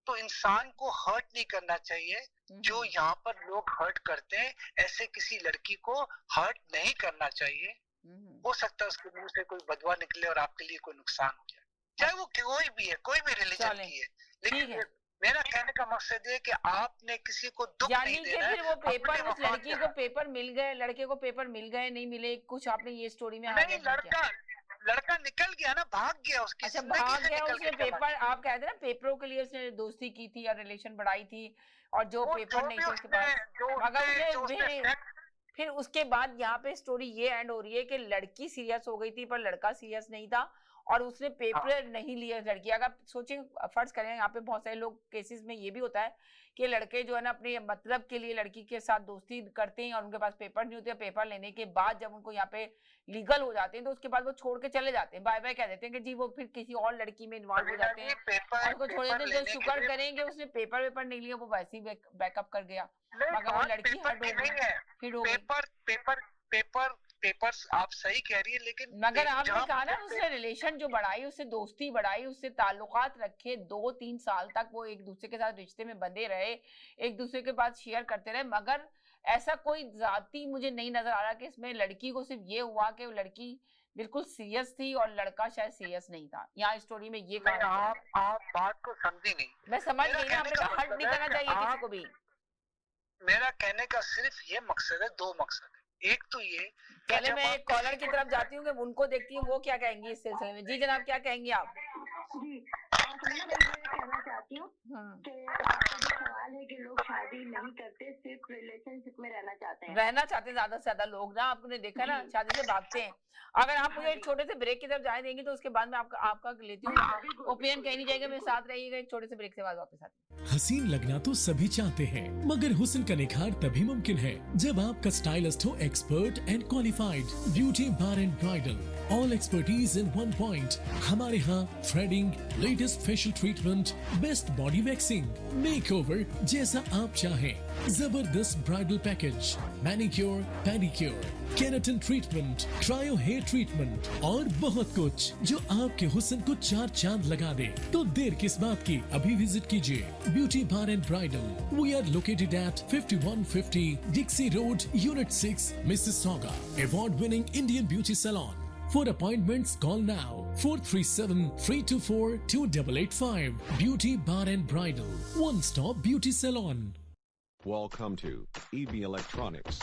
[SPEAKER 2] तो इंसान को हर्ट नहीं करना चाहिए। जो यहाँ पर लोग हर्ट करते हैं, ऐसे किसी लड़की को हर्ट नहीं करना चाहिए। हो सकता है उसके मुंह से कोई बदवा निकले और आपके लिए कोई नुकसान हो जाए, चाहे वो कोई भी है, कोई भी रिलीजन की है। लेकिन मेरा कहने का मकसद है कि आपने किसी को दुख नहीं देना है।
[SPEAKER 1] फिर वो पेपर, उस लड़की को पेपर मिल गए, लड़के को पेपर मिल गए, नहीं मिले, कुछ आपने ये स्टोरी में
[SPEAKER 2] नहीं, लड़का निकल गया ना, भाग गया उसकी।
[SPEAKER 1] अच्छा, भाग गया उसने पेपर, आप कहते हैं ना पेपरों के लिए उसने दोस्ती की थी या रिलेशन बढ़ाई थी, और जो पेपर नहीं थे उसके पास, मगर फिर उसके बाद यहाँ पे स्टोरी ये एंड हो रही है कि लड़की सीरियस हो गई थी पर लड़का सीरियस नहीं था और उसने पेपर नहीं लिए लड़की। अगर सोचें, फर्ज करें, यहाँ पे बहुत सारे लोग केसेस में ये भी होता है कि लड़के जो है ना अपने मतलब के लिए लड़की के साथ दोस्ती करते हैं और उनके पास पेपर नहीं होते, पेपर लेने के बाद जब उनको यहाँ पे लीगल हो जाते हैं तो उसके बाद वो छोड़ के चले जाते हैं, बाय बाय कह देते हैं कि जी वो फिर किसी और लड़की में इन्वॉल्व हो जाते हैं और उसको छोड़ देते हैं। तो शुक्र करेंगे उसने पेपर वेपर नहीं लिया, वो वैसे ही बैकअप कर गया, मगर वो लड़की हट हो गई, फिर हो गई।
[SPEAKER 2] पेपर्स आप सही कह रही है, लेकिन
[SPEAKER 1] मगर आपने कहा ना उसने रिलेशन जो बढ़ाई, उससे दोस्ती बढ़ाई, उससे ताल्लुकात रखे, 2-3 साल तक वो एक दूसरे के साथ रिश्ते में बंधे रहे, एक दूसरे के पास शेयर करते रहे, मगर ऐसा कोई जाती मुझे नहीं नजर आ रहा कि इसमें लड़की को सिर्फ ये हुआ कि वो लड़की बिल्कुल सीरियस थी और लड़का शायद सीरियस नहीं था। यहाँ स्टोरी में ये कहा,
[SPEAKER 2] आप बात को समझी नहीं।
[SPEAKER 1] मैं समझ गई ना, आपने कहा हर्ट नहीं करना चाहिए किसी को भी।
[SPEAKER 2] मेरा कहने का सिर्फ ये मकसद है, 2 मकसद है। एक तो ये,
[SPEAKER 1] पहले मैं एक कॉलर की तरफ जाती हूँ कि उनको देखती हूँ वो क्या कहेंगी इस सिलसिले में। जी जनाब, क्या कहेंगे आप?
[SPEAKER 3] जी, मैं ये कहना चाहती हूँ कि आपका जो सवाल है कि लोग शादी नहीं करते, सिर्फ रिलेशनशिप में रहना चाहते हैं,
[SPEAKER 1] ज्यादा से ज्यादा लोग ना, आपने देखा ना, शादी से भागते हैं। अगर आप मुझे एक छोटे से ब्रेक की तरफ जाने देंगे तो उसके बाद में आपका लेती हूँ ओपिनियन, कहीं नहीं जाएगा, मेरे साथ रहिएगा। एक छोटे से ब्रेक से बाद वापस आते हैं।
[SPEAKER 5] हसीन लगना तो सभी चाहते हैं, मगर हुस्न का निखार तभी मुमकिन है जब आपका स्टाइलिस्ट हो expert and qualified. Beauty bar and bridal, all expertise in one point. हमारे यहाँ threading, latest facial treatment, best body waxing, makeover, जैसा आप चाहें जबरदस्त bridal package, manicure, pedicure, keratin treatment, cryo hair treatment और बहुत कुछ जो आपके हुस्न को 4 चांद लगा दे। तो देर किस बात की, अभी विजिट कीजिए beauty bar and bridal. We are located at 5150 Dixie road, unit 6, Mississauga. Award winning Indian beauty salon. For appointments, call now 437-324-2885. Beauty Bar and Bridal, one-stop beauty salon.
[SPEAKER 6] Welcome to EB Electronics.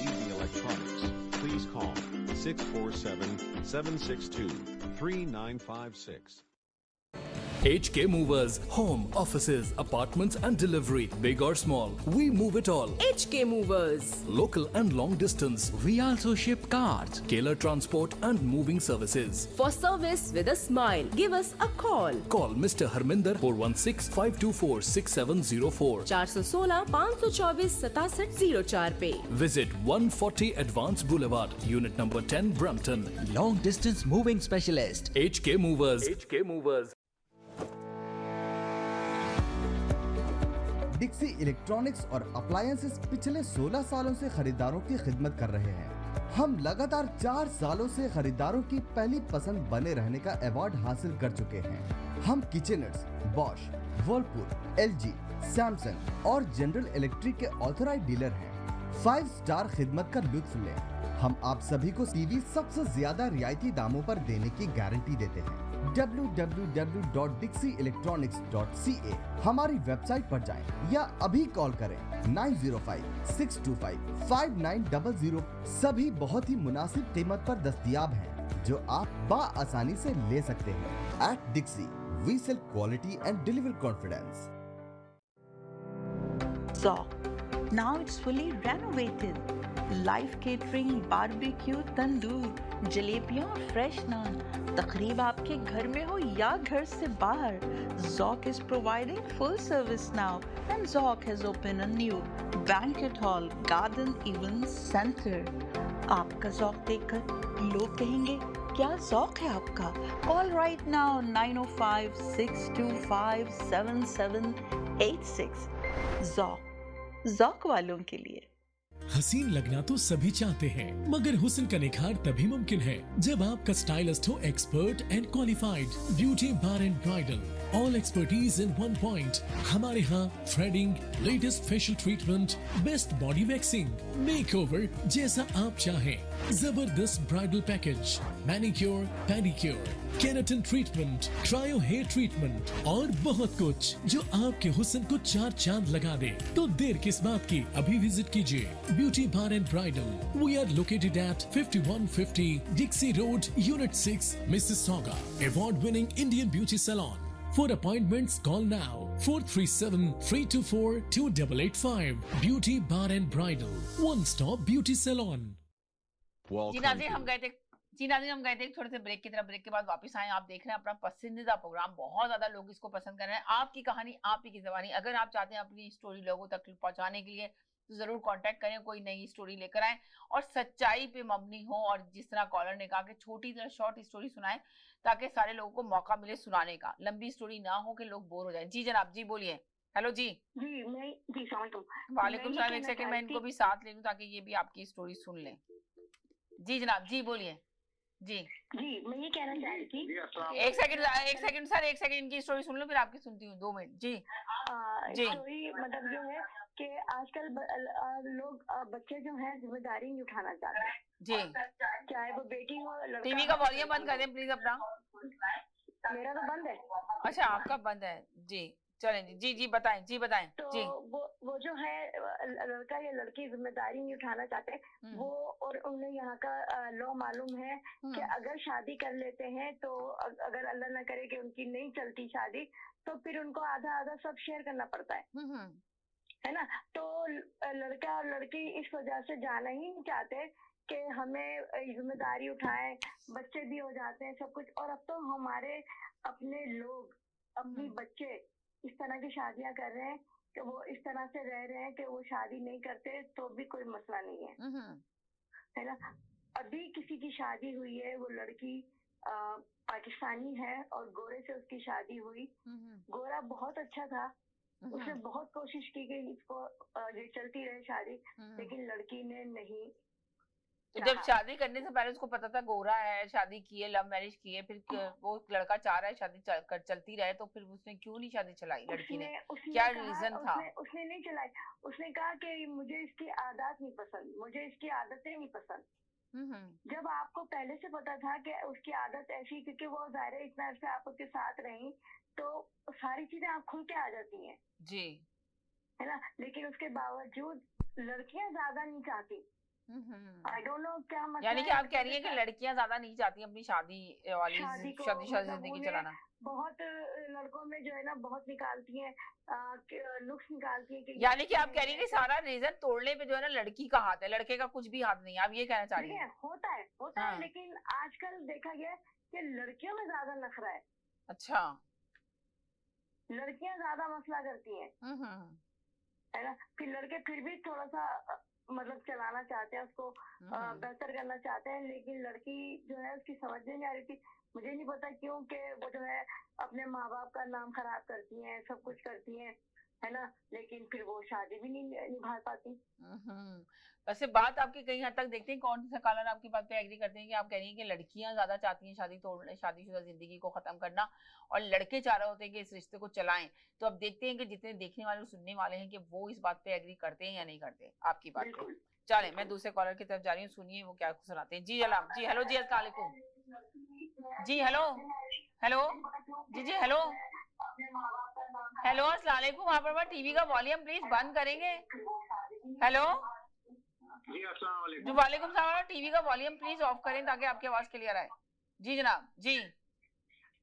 [SPEAKER 6] EB Electronics. Please call 647-762-3956.
[SPEAKER 7] HK Movers, home, offices, apartments and delivery, big or small, we move it all.
[SPEAKER 8] HK Movers.
[SPEAKER 7] Local and long distance,
[SPEAKER 9] We also ship cars.
[SPEAKER 7] Tailor transport and moving services.
[SPEAKER 8] For service with a smile, give us a call.
[SPEAKER 7] Call Mr. Harminder 416-524-6704.
[SPEAKER 8] 416-524-6704 पे.
[SPEAKER 7] Visit 140 Advance Boulevard, Unit number 10, Brampton.
[SPEAKER 9] Long distance moving specialist.
[SPEAKER 7] HK Movers. HK Movers.
[SPEAKER 10] Dixie electronics और appliances पिछले 16 सालों से खरीदारों की खिदमत कर रहे हैं। हम लगातार 4 सालों से खरीदारों की पहली पसंद बने रहने का अवार्ड हासिल कर चुके हैं। हम किचनर्स, बॉश, वर्लपूल, एलजी, सैमसंग और जनरल इलेक्ट्रिक के ऑथराइज्ड डीलर हैं। 5 स्टार खिदमत का लुत्फ लें। हम आप सभी को टीवी सबसे ज्यादा रियायती दामों पर देने की गारंटी देते हैं। www.dixieelectronics.ca हमारी वेबसाइट पर जाएं या अभी कॉल करें 905-625-5900। सभी बहुत ही मुनासिब कीमत पर दस्तयाब हैं जो आप आसानी से ले सकते हैं। At Dixie, we sell quality and deliver confidence.
[SPEAKER 11] Zoc. Now it's fully renovated. Live catering, barbecue, tandoor, जलेबियाँ और फ्रेश नान। तकरीब आपके घर में हो या घर से बाहर, Zoc is providing full service now, and Zoc has opened a new banquet hall, garden event center. आपका Zoc देखकर लोग कहेंगे क्या Zoc है आपका? Call right now 905-625-7786. Zoc वालों के लिए।
[SPEAKER 5] हसीन लगना तो सभी चाहते हैं, मगर हुस्न का निखार तभी मुमकिन है जब आपका स्टाइलिस्ट हो expert and qualified. Beauty bar and bridal, all expertise in one point. हमारे यहाँ threading, latest facial treatment, best body waxing, makeover जैसा आप चाहें। जबरदस्त bridal package, manicure, pedicure, keratin treatment, cryo hair treatment और बहुत कुछ जो आपके हुस्न को 4 चांद लगा दे। तो देर किस बात की, अभी विजिट कीजिए beauty bar and bridal. We are located at 5150 Dixie road, unit 6, Mississauga. Award winning Indian beauty salon. For appointments, call now 437-324-2885. Beauty Bar and Bridal, one-stop beauty salon.
[SPEAKER 1] जी नाज़रीन, हम गए थे एक छोटे से ब्रेक की तरफ। ब्रेक के बाद वापस आए। आप देख रहे हैं अपना पसंदीदा प्रोग्राम। बहुत ज्यादा लोग इसको पसंद कर रहे हैं। आपकी कहानी, आप ही की ज़बानी। अगर आप चाहते हैं अपनी स्टोरी लोगों तक पहुंचाने के लिए तो जरूर कांटेक्ट करें, कोई नई स्टोरी लेकर आए और सच्चाई पे मबनी हो। और जिस तरह कॉलर ने कहा कि छोटी तरह शॉर्ट स्टोरी सुनाएं ताकि सारे लोगों को मौका मिले सुनाने का। लंबी स्टोरी ना हो कि लोग बोर हो जाए। जी जनाब, जी बोलिए। हेलो जी। वालेकुम सलाम। एक सेकंड मैं इनको भी साथ ले लूं ताकि ये भी आपकी स्टोरी सुन लें। जी जनाब, जी बोलिए। जी
[SPEAKER 3] मैं ये कहना चाह रही थी।
[SPEAKER 1] एक सेकंड सर, एक सेकंड इनकी स्टोरी सुन लो, फिर आपकी सुनती हूँ। 2 मिनट। जी जी।
[SPEAKER 3] स्टोरी मतलब जो है कि आजकल लोग बच्चे जो हैं जिम्मेदारी नहीं उठाना चाहते
[SPEAKER 1] जी।
[SPEAKER 3] चाहे वो बेटी हो, लड़का।
[SPEAKER 1] टीवी का वॉल्यूम बंद कर दें प्लीज अपना।
[SPEAKER 3] मेरा तो बंद है।
[SPEAKER 1] अच्छा, आपका बंद है। जी चलें जी। जी बताएं। जी बताएं।
[SPEAKER 3] तो
[SPEAKER 1] जी
[SPEAKER 3] वो जो है लड़का या लड़की जिम्मेदारी नहीं उठाना चाहते वो, और उन्हें यहाँ का लॉ मालूम है कि अगर शादी कर लेते हैं तो अगर अल्लाह ना करे कि उनकी नहीं चलती शादी तो फिर उनको आधा आधा सब शेयर करना पड़ता है। है ना। तो लड़का और लड़की इस वजह से जाना ही नहीं चाहते कि हमें जिम्मेदारी उठाएं, बच्चे भी हो जाते हैं सब कुछ। और अब तो हमारे अपने लोग अपनी बच्चे इस तरह की शादियां कर रहे हैं कि वो इस तरह से रह रहे हैं कि वो शादी नहीं करते तो भी कोई मसला नहीं है ना। अभी किसी की शादी हुई है, वो लड़की पाकिस्तानी है और गोरे से उसकी शादी हुई। गोरा बहुत अच्छा था, उसने बहुत कोशिश की कि इसको ये चलती रहे शादी, लेकिन लड़की ने नहीं।
[SPEAKER 1] तो जब शादी करने से पहले उसको पता था गोरा है, शादी की है, लव मैरिज की है, फिर वो लड़का चाह रहा है शादी चलती रहे, तो फिर उसने क्यों नहीं शादी चलाई लड़की ने? क्या रीजन था?
[SPEAKER 3] उसने नहीं चलाई। उसने कहा कि मुझे इसकी आदत नहीं पसंद, मुझे इसकी आदतें नहीं पसंद। जब आपको पहले से पता था कि उसकी आदत ऐसी, क्योंकि वो ज़ाहिर है इतना अर्सा आपके साथ रही, तो सारी चीजें आप खुल के आ जाती हैं
[SPEAKER 1] जी,
[SPEAKER 3] है ना। लेकिन उसके बावजूद लड़कियां ज्यादा नहीं चाहती। आई डोंट नो क्या मतलब।
[SPEAKER 1] यानी कि आप कह रही हैं कि लड़कियां ज्यादा नहीं चाहती अपनी शादी वाली शादी जिंदगी चलाना।
[SPEAKER 3] बहुत लड़कों में जो है ना बहुत निकालती हैं, नुक्स निकालती हैं कि
[SPEAKER 1] यानी कि आप कह रही हैं कि सारा रीजन तोड़ने पे जो है ना लड़की का हाथ है, लड़के का कुछ भी हाथ नहीं है, आप ये कहना चाह रही हैं?
[SPEAKER 3] होता है, लेकिन आजकल देखा गया कि लड़कियों में ज्यादा नखरा है।
[SPEAKER 1] अच्छा,
[SPEAKER 3] लड़कियां ज्यादा मसला करती हैं, है ना। फिर लड़के फिर भी थोड़ा सा मतलब चलाना चाहते हैं उसको, बेहतर करना चाहते हैं, लेकिन लड़की जो है उसकी समझ में नहीं आ रही थी। मुझे नहीं पता क्यों कि वो जो है अपने माँ बाप का नाम खराब करती हैं, सब कुछ करती हैं, है ना, लेकिन फिर वो शादी भी नहीं निभा पाती।
[SPEAKER 1] वैसे बात आपकी कहीं हद तक देखते हैं, कौन सा कॉलर आपकी बात पे एग्री करते हैं कि आप कह रही हैं कि लड़कियां ज्यादा चाहती हैं शादी तोड़ने, शादीशुदा जिंदगी को खत्म करना, और लड़के चाह रहे होते हैं कि इस रिश्ते को चलाएं। तो अब देखते हैं कि जितने देखने वाले और सुनने वाले हैं कि वो इस बात पे एग्री करते हैं या नहीं करते आपकी बात पे। चले, मैं दूसरे कॉलर की तरफ जा रही हूँ, सुनिए वो क्या सुनाते हैं। जी जनाब, जी हेलो, जी अस्सलाम वालेकुम। जी हेलो, हेलो, जी हेलो, हेलो अस्सलाम वालेकुम। आप अपना टीवी का वॉल्यूम प्लीज बंद करेंगे? हेलो
[SPEAKER 4] जी अस्सलाम वालेकुम।
[SPEAKER 1] वालेकुम सलाम। टीवी का वॉल्यूम प्लीज ऑफ करें ताकि आपकी आवाज क्लियर आए। जी जनाब, जी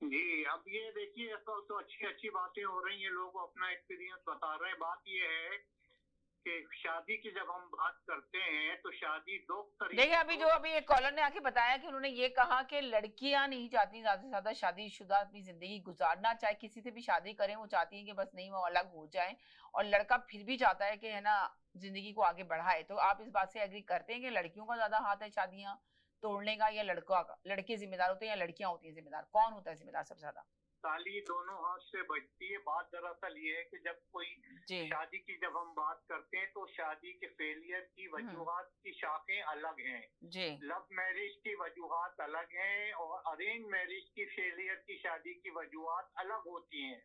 [SPEAKER 4] जी। अब ये देखिए, तो अच्छी बातें हो रही हैं, लोग अपना एक्सपीरियंस बता रहे हैं। बात ये है कि शादी की जब हम बात करते हैं तो शादी दो तरीके।
[SPEAKER 1] देखिए, अभी एक कॉलर ने आके बताया कि उन्होंने ये कहा कि लड़कियां नहीं चाहती ज्यादा से ज्यादा शादीशुदा अपनी जिंदगी गुजारना, चाहे किसी से भी शादी करें वो चाहती है कि बस नहीं वो अलग हो जाए, और लड़का फिर भी चाहता है कि है ना जिंदगी को आगे बढ़ाए। तो आप इस बात से एग्री करते हैं कि लड़कियों का ज्यादा हाथ है शादियां तोड़ने का, या लड़का का? लड़के जिम्मेदार होते हैं या लड़कियां होती है जिम्मेदार? कौन होता है जिम्मेदार सबसे ज्यादा?
[SPEAKER 4] ताली दोनों हाथ से बजती है। बात दरअसल ये है कि जब कोई शादी की जब हम बात करते हैं तो शादी के फेलियर की वजूहात की शाखें अलग हैं। लव मैरिज की वजूहात अलग हैं और अरेंज मैरिज की फेलियर की शादी की वजूहात अलग होती हैं।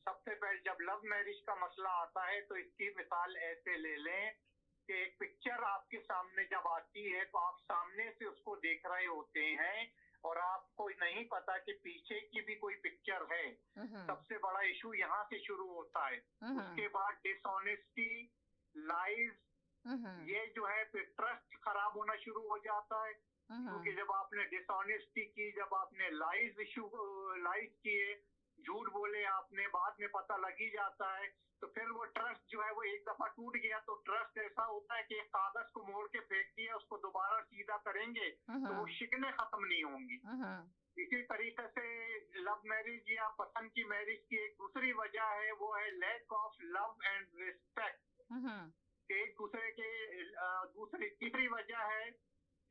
[SPEAKER 4] सबसे पहले जब लव मैरिज का मसला आता है तो इसकी मिसाल ऐसे ले लें कि एक पिक्चर आपके सामने जब आती है तो आप सामने से उसको देख रहे होते हैं और आपको नहीं पता कि पीछे की भी कोई पिक्चर है। सबसे बड़ा इशू यहाँ से शुरू होता है। उसके बाद डिसऑनेस्टी, लाइज, ये जो है फिर ट्रस्ट खराब होना शुरू हो जाता है, क्योंकि जब आपने डिसऑनेस्टी की, जब आपने लाइज किए, झूठ बोले आपने, बाद में पता लग ही जाता है, तो फिर वो ट्रस्ट जो है वो एक दफा टूट गया तो ट्रस्ट ऐसा होता है कि एक कागज को मोड़ के फेंक दिया, उसको दोबारा सीधा करेंगे तो वो शिकने खत्म नहीं होंगी। इसी तरीके से लव मैरिज या पसंद की मैरिज की एक दूसरी वजह है, वो है lack of love and respect. एक दूसरे के तीसरी वजह है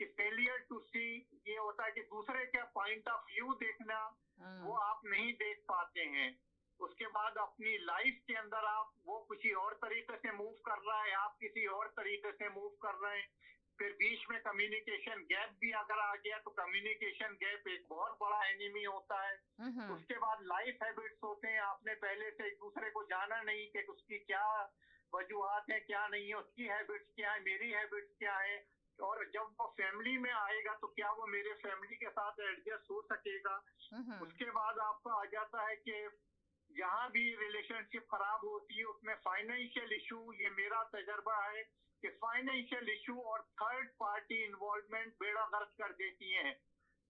[SPEAKER 4] कि फेलियर टू सी, ये होता है कि दूसरे का पॉइंट ऑफ व्यू देखना, वो आप नहीं देख पाते हैं। उसके बाद अपनी लाइफ के अंदर आप वो किसी और तरीके से मूव कर रहा है, आप किसी और तरीके से मूव कर रहे हैं। फिर बीच में कम्युनिकेशन गैप भी अगर आ गया तो कम्युनिकेशन गैप एक बहुत बड़ा एनिमी होता है। उसके बाद लाइफ हैबिट्स होते हैं, आपने पहले से एक दूसरे को जाना नहीं कि उसकी क्या वजूहात है क्या नहीं है, उसकी हैबिट्स क्या है, मेरी हैबिट्स क्या है, और जब वो फैमिली में आएगा तो क्या वो मेरे फैमिली के साथ एडजस्ट हो सकेगा। उसके बाद आपका आ जाता है कि जहाँ भी रिलेशनशिप खराब होती है उसमें फाइनेंशियल इशू, ये मेरा तजर्बा है कि फाइनेंशियल इशू और थर्ड पार्टी इन्वॉल्वमेंट बेड़ा गर्क कर देती हैं।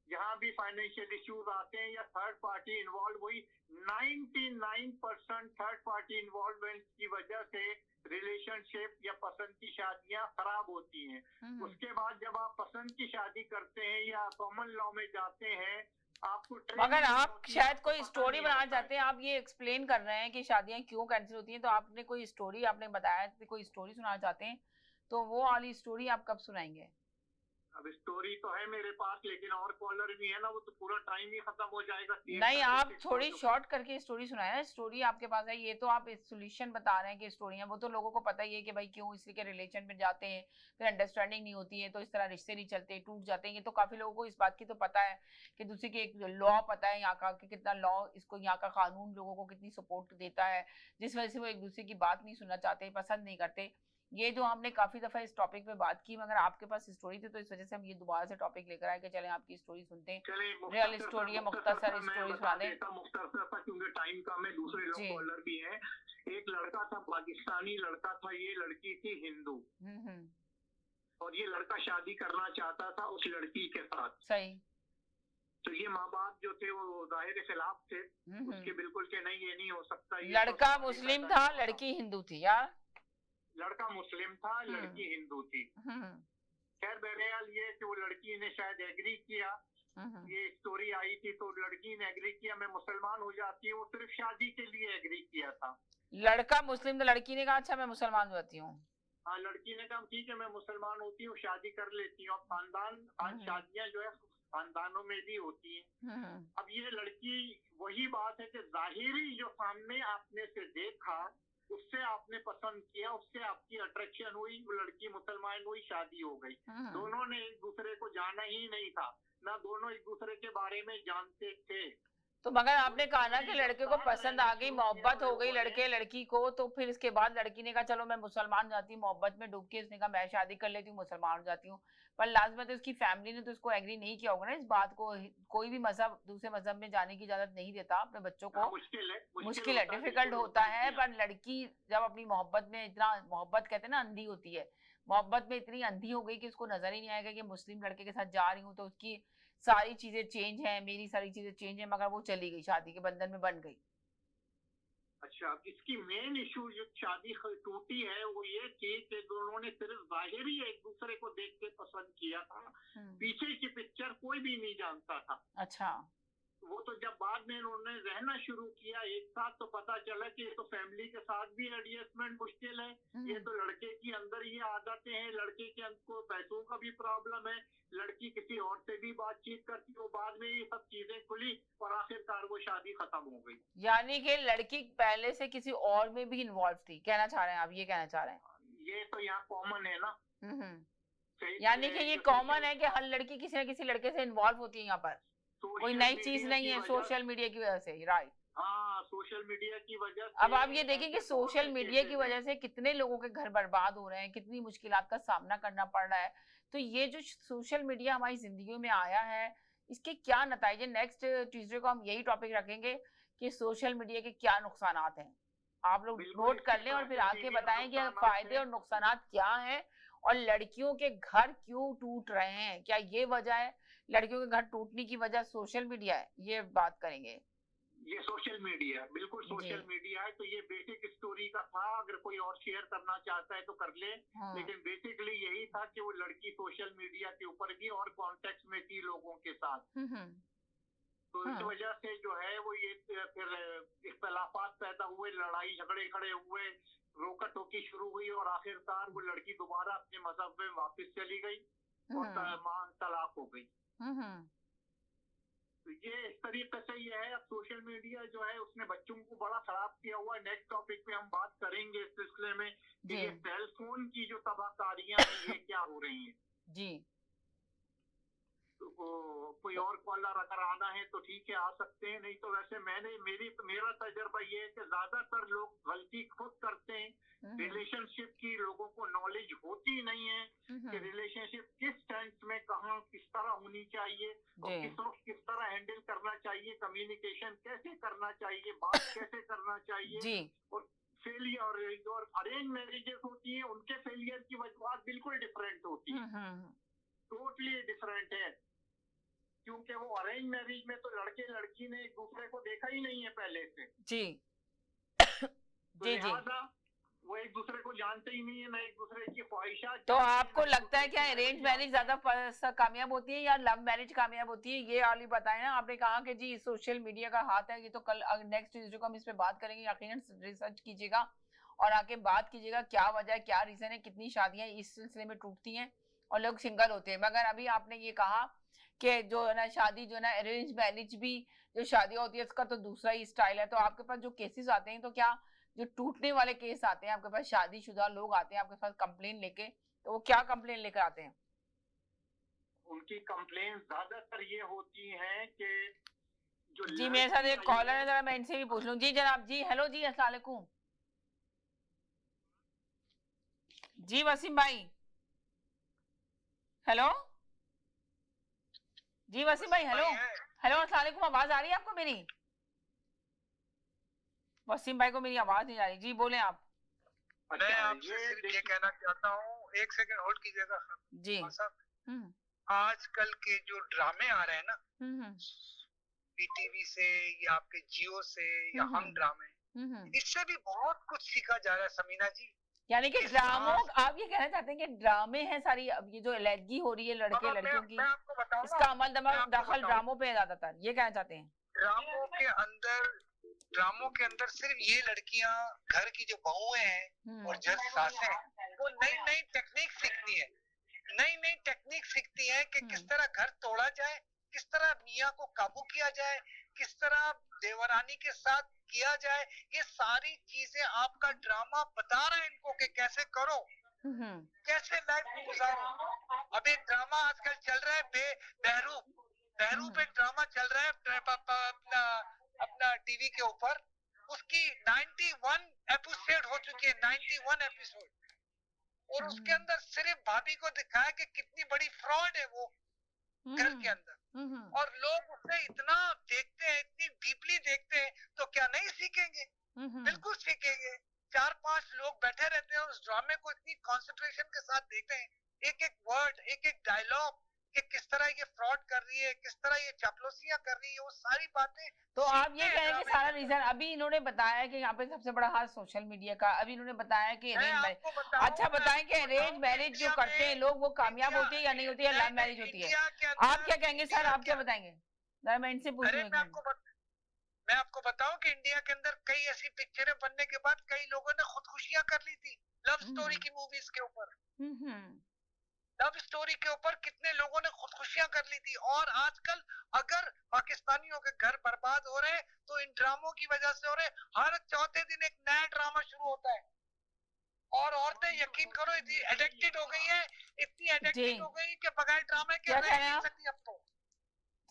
[SPEAKER 4] जहाँ भी फाइनेंशियल इश्यूज आते हैं या थर्ड पार्टी इन्वॉल्व हुई, 99% थर्ड पार्टी इन्वॉल्वमेंट की वजह से रिलेशनशिप या पसंद की शादियां खराब होती हैं। उसके बाद जब आप पसंद की शादी करते हैं या कॉमन लॉ में जाते हैं, आपको
[SPEAKER 1] अगर आप शायद कोई स्टोरी बनाना चाहते हैं, आप ये एक्सप्लेन कर रहे हैं कि शादियां क्यों कैंसिल होती हैं, तो आपने कोई स्टोरी आपने बताया कि कोई स्टोरी सुनाना चाहते हैं, तो वो वाली स्टोरी आप कब सुनाएंगे?
[SPEAKER 4] अब स्टोरी तो है मेरे पास, लेकिन और कॉलर भी है ना, वो तो पूरा टाइम ही खत्म हो जाएगा।
[SPEAKER 1] नहीं, आप थोड़ी शॉर्ट करके स्टोरी सुनाए ना। स्टोरी आपके पास है, ये तो आप सोल्यूशन बता रहे हैं कि स्टोरी है, वो तो लोगों को पता ही है कि भाई क्यों इसलिए के रिलेशन में जाते हैं, फिर अंडरस्टैंडिंग नहीं होती है तो इस तरह रिश्ते नहीं चलते, टूट जाते हैं। ये तो काफी लोगों को इस बात की तो पता है कि दूसरे के एक लॉ पता है यहाँ का कि कितना लॉ, इसको यहाँ का कानून लोगों को कितनी सपोर्ट देता है, जिस वजह से वो एक दूसरे की बात नहीं सुनना चाहते, पसंद नहीं करते। ये जो हमने काफी दफा इस टॉपिक पे बात की, मगर आपके पास स्टोरी थी तो इस वजह से हम ये दोबारा से टॉपिक लेकर आए कि चलें आपकी स्टोरी सुनते हैं। रियल स्टोरी है, मुख्तसर स्टोरी सुना दें।
[SPEAKER 4] मुख्तसर था क्योंकि टाइम कम है, दूसरे लोग कॉलर भी हैं। एक लड़का था, पाकिस्तानी लड़का था, ये लड़की थी हिंदू, और ये लड़का शादी करना चाहता था उस लड़की के साथ।
[SPEAKER 1] सही।
[SPEAKER 4] तो ये माँ बाप जो थे वो जाहिर खिलाफ थे उसके, बिल्कुल के नहीं, ये नहीं हो सकता।
[SPEAKER 1] लड़का मुस्लिम था, लड़की हिंदू थी यार।
[SPEAKER 4] लड़का मुस्लिम था, लड़की हिंदू थी। खैर बहरहाल ये कि वो लड़की ने शायद एग्री किया, ये स्टोरी आई थी तो लड़की ने एग्री किया मैं मुसलमान हो जाती हूँ, सिर्फ शादी के लिए एग्री किया था।
[SPEAKER 1] लड़का मुस्लिम, तो लड़की ने कहा अच्छा मैं मुसलमान हो जाती हूँ।
[SPEAKER 4] हाँ, लड़की ने कहा ठीक है मैं मुसलमान होती हूँ, शादी कर लेती हूँ। खानदान, आज शादियाँ जो है खानदानों में भी होती है। अब ये लड़की, वही बात है कि जाहिरी जो सामने आपने से देखा उससे आपने पसंद किया, उससे आपकी अट्रैक्शन हुई, वो लड़की मुसलमान हुई, शादी हो गई। दोनों ने एक दूसरे को जाना ही नहीं था, ना दोनों एक दूसरे के बारे में जानते थे।
[SPEAKER 1] तो मगर आपने कहा ना कि लड़के को पसंद आ गई, मोहब्बत हो गई लड़के लड़की को, तो फिर इसके बाद लड़की ने कहा चलो मैं मुसलमान जाती हूँ, मोहब्बत में डूब के इसने कहा मैं शादी कर लेती हूँ, मुसलमान हो जाती हूँ। पर लाजमत उसकी फैमिली ने तो इसको एग्री नहीं किया होगा ना इस बात को। कोई भी मजहब दूसरे मजहब में जाने की इजाजत नहीं देता अपने बच्चों को। मुश्किल है, डिफिकल्ट होता है। पर लड़की जब अपनी मोहब्बत में इतना, मोहब्बत कहते हैं ना अंधी होती है, मोहब्बत में इतनी अंधी हो गई कि उसको नजर ही नहीं आएगा कि मुस्लिम लड़के के साथ जा रही हूँ, तो उसकी सारी चीजें चेंज हैं, मेरी सारी चीजें चेंज हैं, मगर वो चली गई, शादी के बंधन में बन गई।
[SPEAKER 4] अच्छा, इसकी मेन इशू जो शादी टूटी है वो ये थी कि दोनों ने सिर्फ जाहिरी एक दूसरे को देख के पसंद किया था, पीछे की पिक्चर कोई भी नहीं जानता था।
[SPEAKER 1] अच्छा।
[SPEAKER 4] वो तो जब बाद में उन्होंने रहना शुरू किया एक साथ तो पता चला कि ये तो फैमिली के साथ भी एडजस्टमेंट मुश्किल है, ये तो लड़के की अंदर ये आदतें हैं, लड़के के अंदर को पैसों का भी प्रॉब्लम है, लड़की किसी और से भी बातचीत करती है। बाद में ये सब चीजें खुली और आखिरकार वो शादी खत्म हो गई।
[SPEAKER 1] यानी कि लड़की पहले से किसी और में भी इन्वॉल्व थी, कहना चाह रहे हैं आप, ये कहना चाह रहे हैं?
[SPEAKER 4] ये तो यहाँ कॉमन है ना।
[SPEAKER 1] यानी कि ये कॉमन है कि हर लड़की किसी न किसी लड़के से इन्वॉल्व होती है यहाँ पर, कोई नई चीज नहीं है, सोशल मीडिया की वजह से। राइट।
[SPEAKER 4] हाँ, सोशल मीडिया की वजह से।
[SPEAKER 1] अब आप ये देखें कि सोशल मीडिया की वजह से कितने लोगों के घर बर्बाद हो रहे हैं, कितनी मुश्किलात का सामना करना पड़ रहा है। तो ये जो सोशल मीडिया हमारी जिंदगी में आया है, इसके क्या नतीजे हैं? नेक्स्ट ट्यूसडे को हम यही टॉपिक रखेंगे कि सोशल मीडिया के क्या नुकसान हैं। आप लोग नोट कर लें और फिर आके बताएं कि फायदे और नुकसान क्या हैं, और लड़कियों के घर क्यों टूट रहे हैं, क्या ये वजह है लड़कियों के घर टूटने की वजह सोशल मीडिया है? ये बात करेंगे।
[SPEAKER 4] ये सोशल मीडिया, बिल्कुल सोशल मीडिया है। तो ये बेसिक स्टोरी का था, अगर कोई और शेयर करना चाहता है तो कर ले। लेकिन बेसिकली यही था कि वो लड़की सोशल मीडिया के ऊपर भी और कॉन्टेक्ट में थी लोगों के साथ, तो इस वजह से जो है वो ये फिर इख्तलाफात पैदा हुए, लड़ाई झगड़े खड़े हुए, रोका टोकी शुरू हुई, और आखिरकार वो लड़की दोबारा अपने मजहब में वापस चली गई और तलाक हो गई। तो ये इस तरीके से ये है। अब सोशल मीडिया जो है उसने बच्चों को बड़ा खराब किया हुआ है। नेक्स्ट टॉपिक पे हम बात करेंगे इस सिलसिले में कि ये सेल फोन की जो तबाहकारियां हैं ये क्या हो रही हैं।
[SPEAKER 1] जी।
[SPEAKER 4] तो कोई और कॉलर अगर आना है तो ठीक है, आ सकते हैं, नहीं तो वैसे मेरा तजर्बा ये है कि ज्यादातर लोग गलती खुद करते हैं। रिलेशनशिप की लोगों को नॉलेज होती नहीं है कि रिलेशनशिप किस सेंस में कहाँ किस तरह होनी चाहिए और किस वक्त किस तरह हैंडल करना चाहिए, कम्युनिकेशन कैसे करना चाहिए, बात कैसे करना चाहिए। और फेलियर और अरेंज मैरिजेस होती हैं, उनके फेलियर की वजह बिल्कुल डिफरेंट होती है, टोटली डिफरेंट है। क्योंकि वो अरेंज मैरिज में तो लड़के लड़की ने एक दूसरे को देखा ही नहीं है पहले से
[SPEAKER 1] जी
[SPEAKER 4] तो
[SPEAKER 1] जी जी।
[SPEAKER 4] वो एक दूसरे को जानते ही नहीं है, ना एक दूसरे की ख्वाहिशात।
[SPEAKER 1] तो आपको लगता है क्या अरेंज मैरिज ज्यादा कामयाब होती है या लव मैरिज कामयाब होती है, ये वाली बताएं ना। आपने कहा कि जी सोशल मीडिया का हाथ है, ये तो कल नेक्स्ट ट्यूसडे को हम इस पे बात करेंगे, यकीनन रिसर्च कीजिएगा और आके बात कीजिएगा क्या वजह है, क्या रीजन है, कितनी शादियां इस सिलसिले में टूटती हैं और लोग सिंगल होते हैं। मगर अभी आपने ये कहा कि जो है ना शादी जो है ना अरेंज मैरिज भी जो शादियां होती है उसका तो दूसरा ही स्टाइल है। तो आपके पास जो केसेस आते हैं, तो क्या जो टूटने वाले केस आते हैं आपके पास, शादीशुदा लोग आते हैं आपके पास कंप्लेन लेके, तो वो क्या कंप्लेन लेकर आते हैं?
[SPEAKER 4] उनकी कंप्लेन ज्यादातर ये होती है कि जो
[SPEAKER 1] जी मेरे साथ एक कॉलर है, जरा मैं इनसे भी पूछ लूं। जी जनाब, जी हेलो जी, अस्सलाम वालेकुम जी। वसीम भाई, हेलो जी वसीम भाई, हेलो हेलो अस्सलाम वालेकुम, आवाज आ रही है आपको मेरी? वसीम भाई को मेरी आवाज नहीं आ रही। जी बोले आप।
[SPEAKER 2] मैं आपसे सिर्फ ये कहना चाहता हूँ, एक सेकंड होल्ड कीजिएगा
[SPEAKER 1] जी।
[SPEAKER 2] आजकल के जो ड्रामे आ रहे हैं ना पीटीवी से या आपके जियो से या हम ड्रामे, इससे भी बहुत कुछ सीखा जा रहा है समीना जी।
[SPEAKER 1] यानी कि ड्रामों, आप ये कहना चाहते हैं कि ड्रामे हैं सारी, अब ये जो अलग हो रही है लड़के लड़कियों की, इसका अमल दखल ड्रामों पे ज्यादातर, ये कहना चाहते हैं?
[SPEAKER 2] ड्रामों के अंदर सिर्फ ये लड़कियां, घर की जो बहुएं हैं और जो सासें हैं, वो नई नई टेक्निक सीखती है, नई नई टेक्निक सीखती है कि किस तरह घर तोड़ा जाए, किस तरह मियाँ को काबू किया जाए, किस तरह देवरानी के साथ किया जाए। ये सारी चीजें आपका ड्रामा बता रहा है इनको कि कैसे करो, कैसे लाइफ गुजारो। अब एक ड्रामा आजकल चल रहा है बहरूप एक ड्रामा चल रहा है अपना टीवी के ऊपर, उसकी 91 एपिसोड हो चुकी है, 91 एपिसोड, और उसके अंदर सिर्फ भाभी को दिखाया कि कितनी बड़ी फ्रॉड है वो घर के अंदर, और लोग उसे इतना देखते हैं, इतनी डीपली देखते हैं, तो क्या नहीं सीखेंगे? बिल्कुल सीखेंगे। 4-5 लोग बैठे रहते हैं उस ड्रामे को इतनी कंसंट्रेशन के साथ देखते हैं, एक एक वर्ड, एक एक डायलॉग, कि किस तरह ये फ्रॉड कर रही है, किस तरह ये चापलूसियां कर रही है, वो सारी बातें।
[SPEAKER 1] तो आप ये कह रहे हैं कि सारा रीजन, अभी इन्होंने बताया कि यहाँ पे सबसे बड़ा हाथ सोशल मीडिया का, अभी इन्होंने बताया कि अरेंज मैरिज। अच्छा बताएं कि अरेंज मैरिज जो करते हैं लोग, वो कामयाब होती है या नहीं होती है, लव मैरिज होती है? आप क्या कहेंगे सर, आप क्या बताएंगे? मैं इनसे पूछ रही हूँ।
[SPEAKER 2] मैं आपको बताऊं कि इंडिया के अंदर कई ऐसी पिक्चरें बनने के बाद कई लोगों ने खुदकुशियां कर ली थी लव स्टोरी की मूवीज के ऊपर। लव स्टोरी के ऊपर कितने लोगों ने खुदकुशियां कर ली थी। और आजकल अगर पाकिस्तानियों के घर बर्बाद हो रहे हैं तो इन ड्रामों की वजह से हो रहे। हर चौथे दिन एक नया ड्रामा शुरू होता है और औरतें यकीन करो इतनी एडिक्टेड हो गई है, इतनी एडिक्टेड हो गई कि बगैर ड्रामे के रह नहीं सकती अब तो।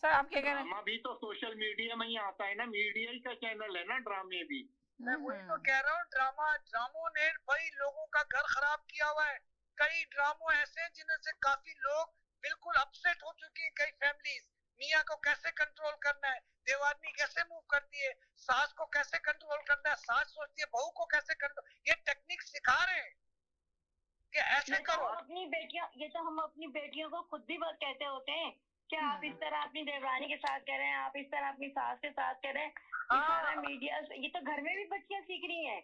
[SPEAKER 1] सर आप क्या कह रहे हैं?
[SPEAKER 4] ड्रामा भी तो सोशल मीडिया में ही आता है ना, मीडिया ही का चैनल है ना ड्रामे भी।
[SPEAKER 2] मैं वही तो कह रहा हूँ, ड्रामों ने भाई लोगों का घर खराब किया हुआ है। कई ड्रामों ऐसे हैं जिनमें से काफी लोग बिल्कुल अपसेट हो चुकी हैं। कई फैमिलीज, मियाँ को कैसे कंट्रोल करना है, देवानी कैसे मूव करती है, सास को कैसे कंट्रोल करना है, सास सोचती है बहू को कैसे कंट्रोल, ये टेक्निक सिखा रहे हैं कि ऐसे करो।
[SPEAKER 3] अपनी बेटियां, ये तो हम अपनी बेटियों को खुद भी बहुत कहते होते हैं कि आप इस तरह अपनी देवरानी के साथ कह रहे हैं, आप इस तरह अपनी सास के साथ कह रहे हैं। सारा मीडिया, ये तो घर में भी बच्चियां सीख रही हैं।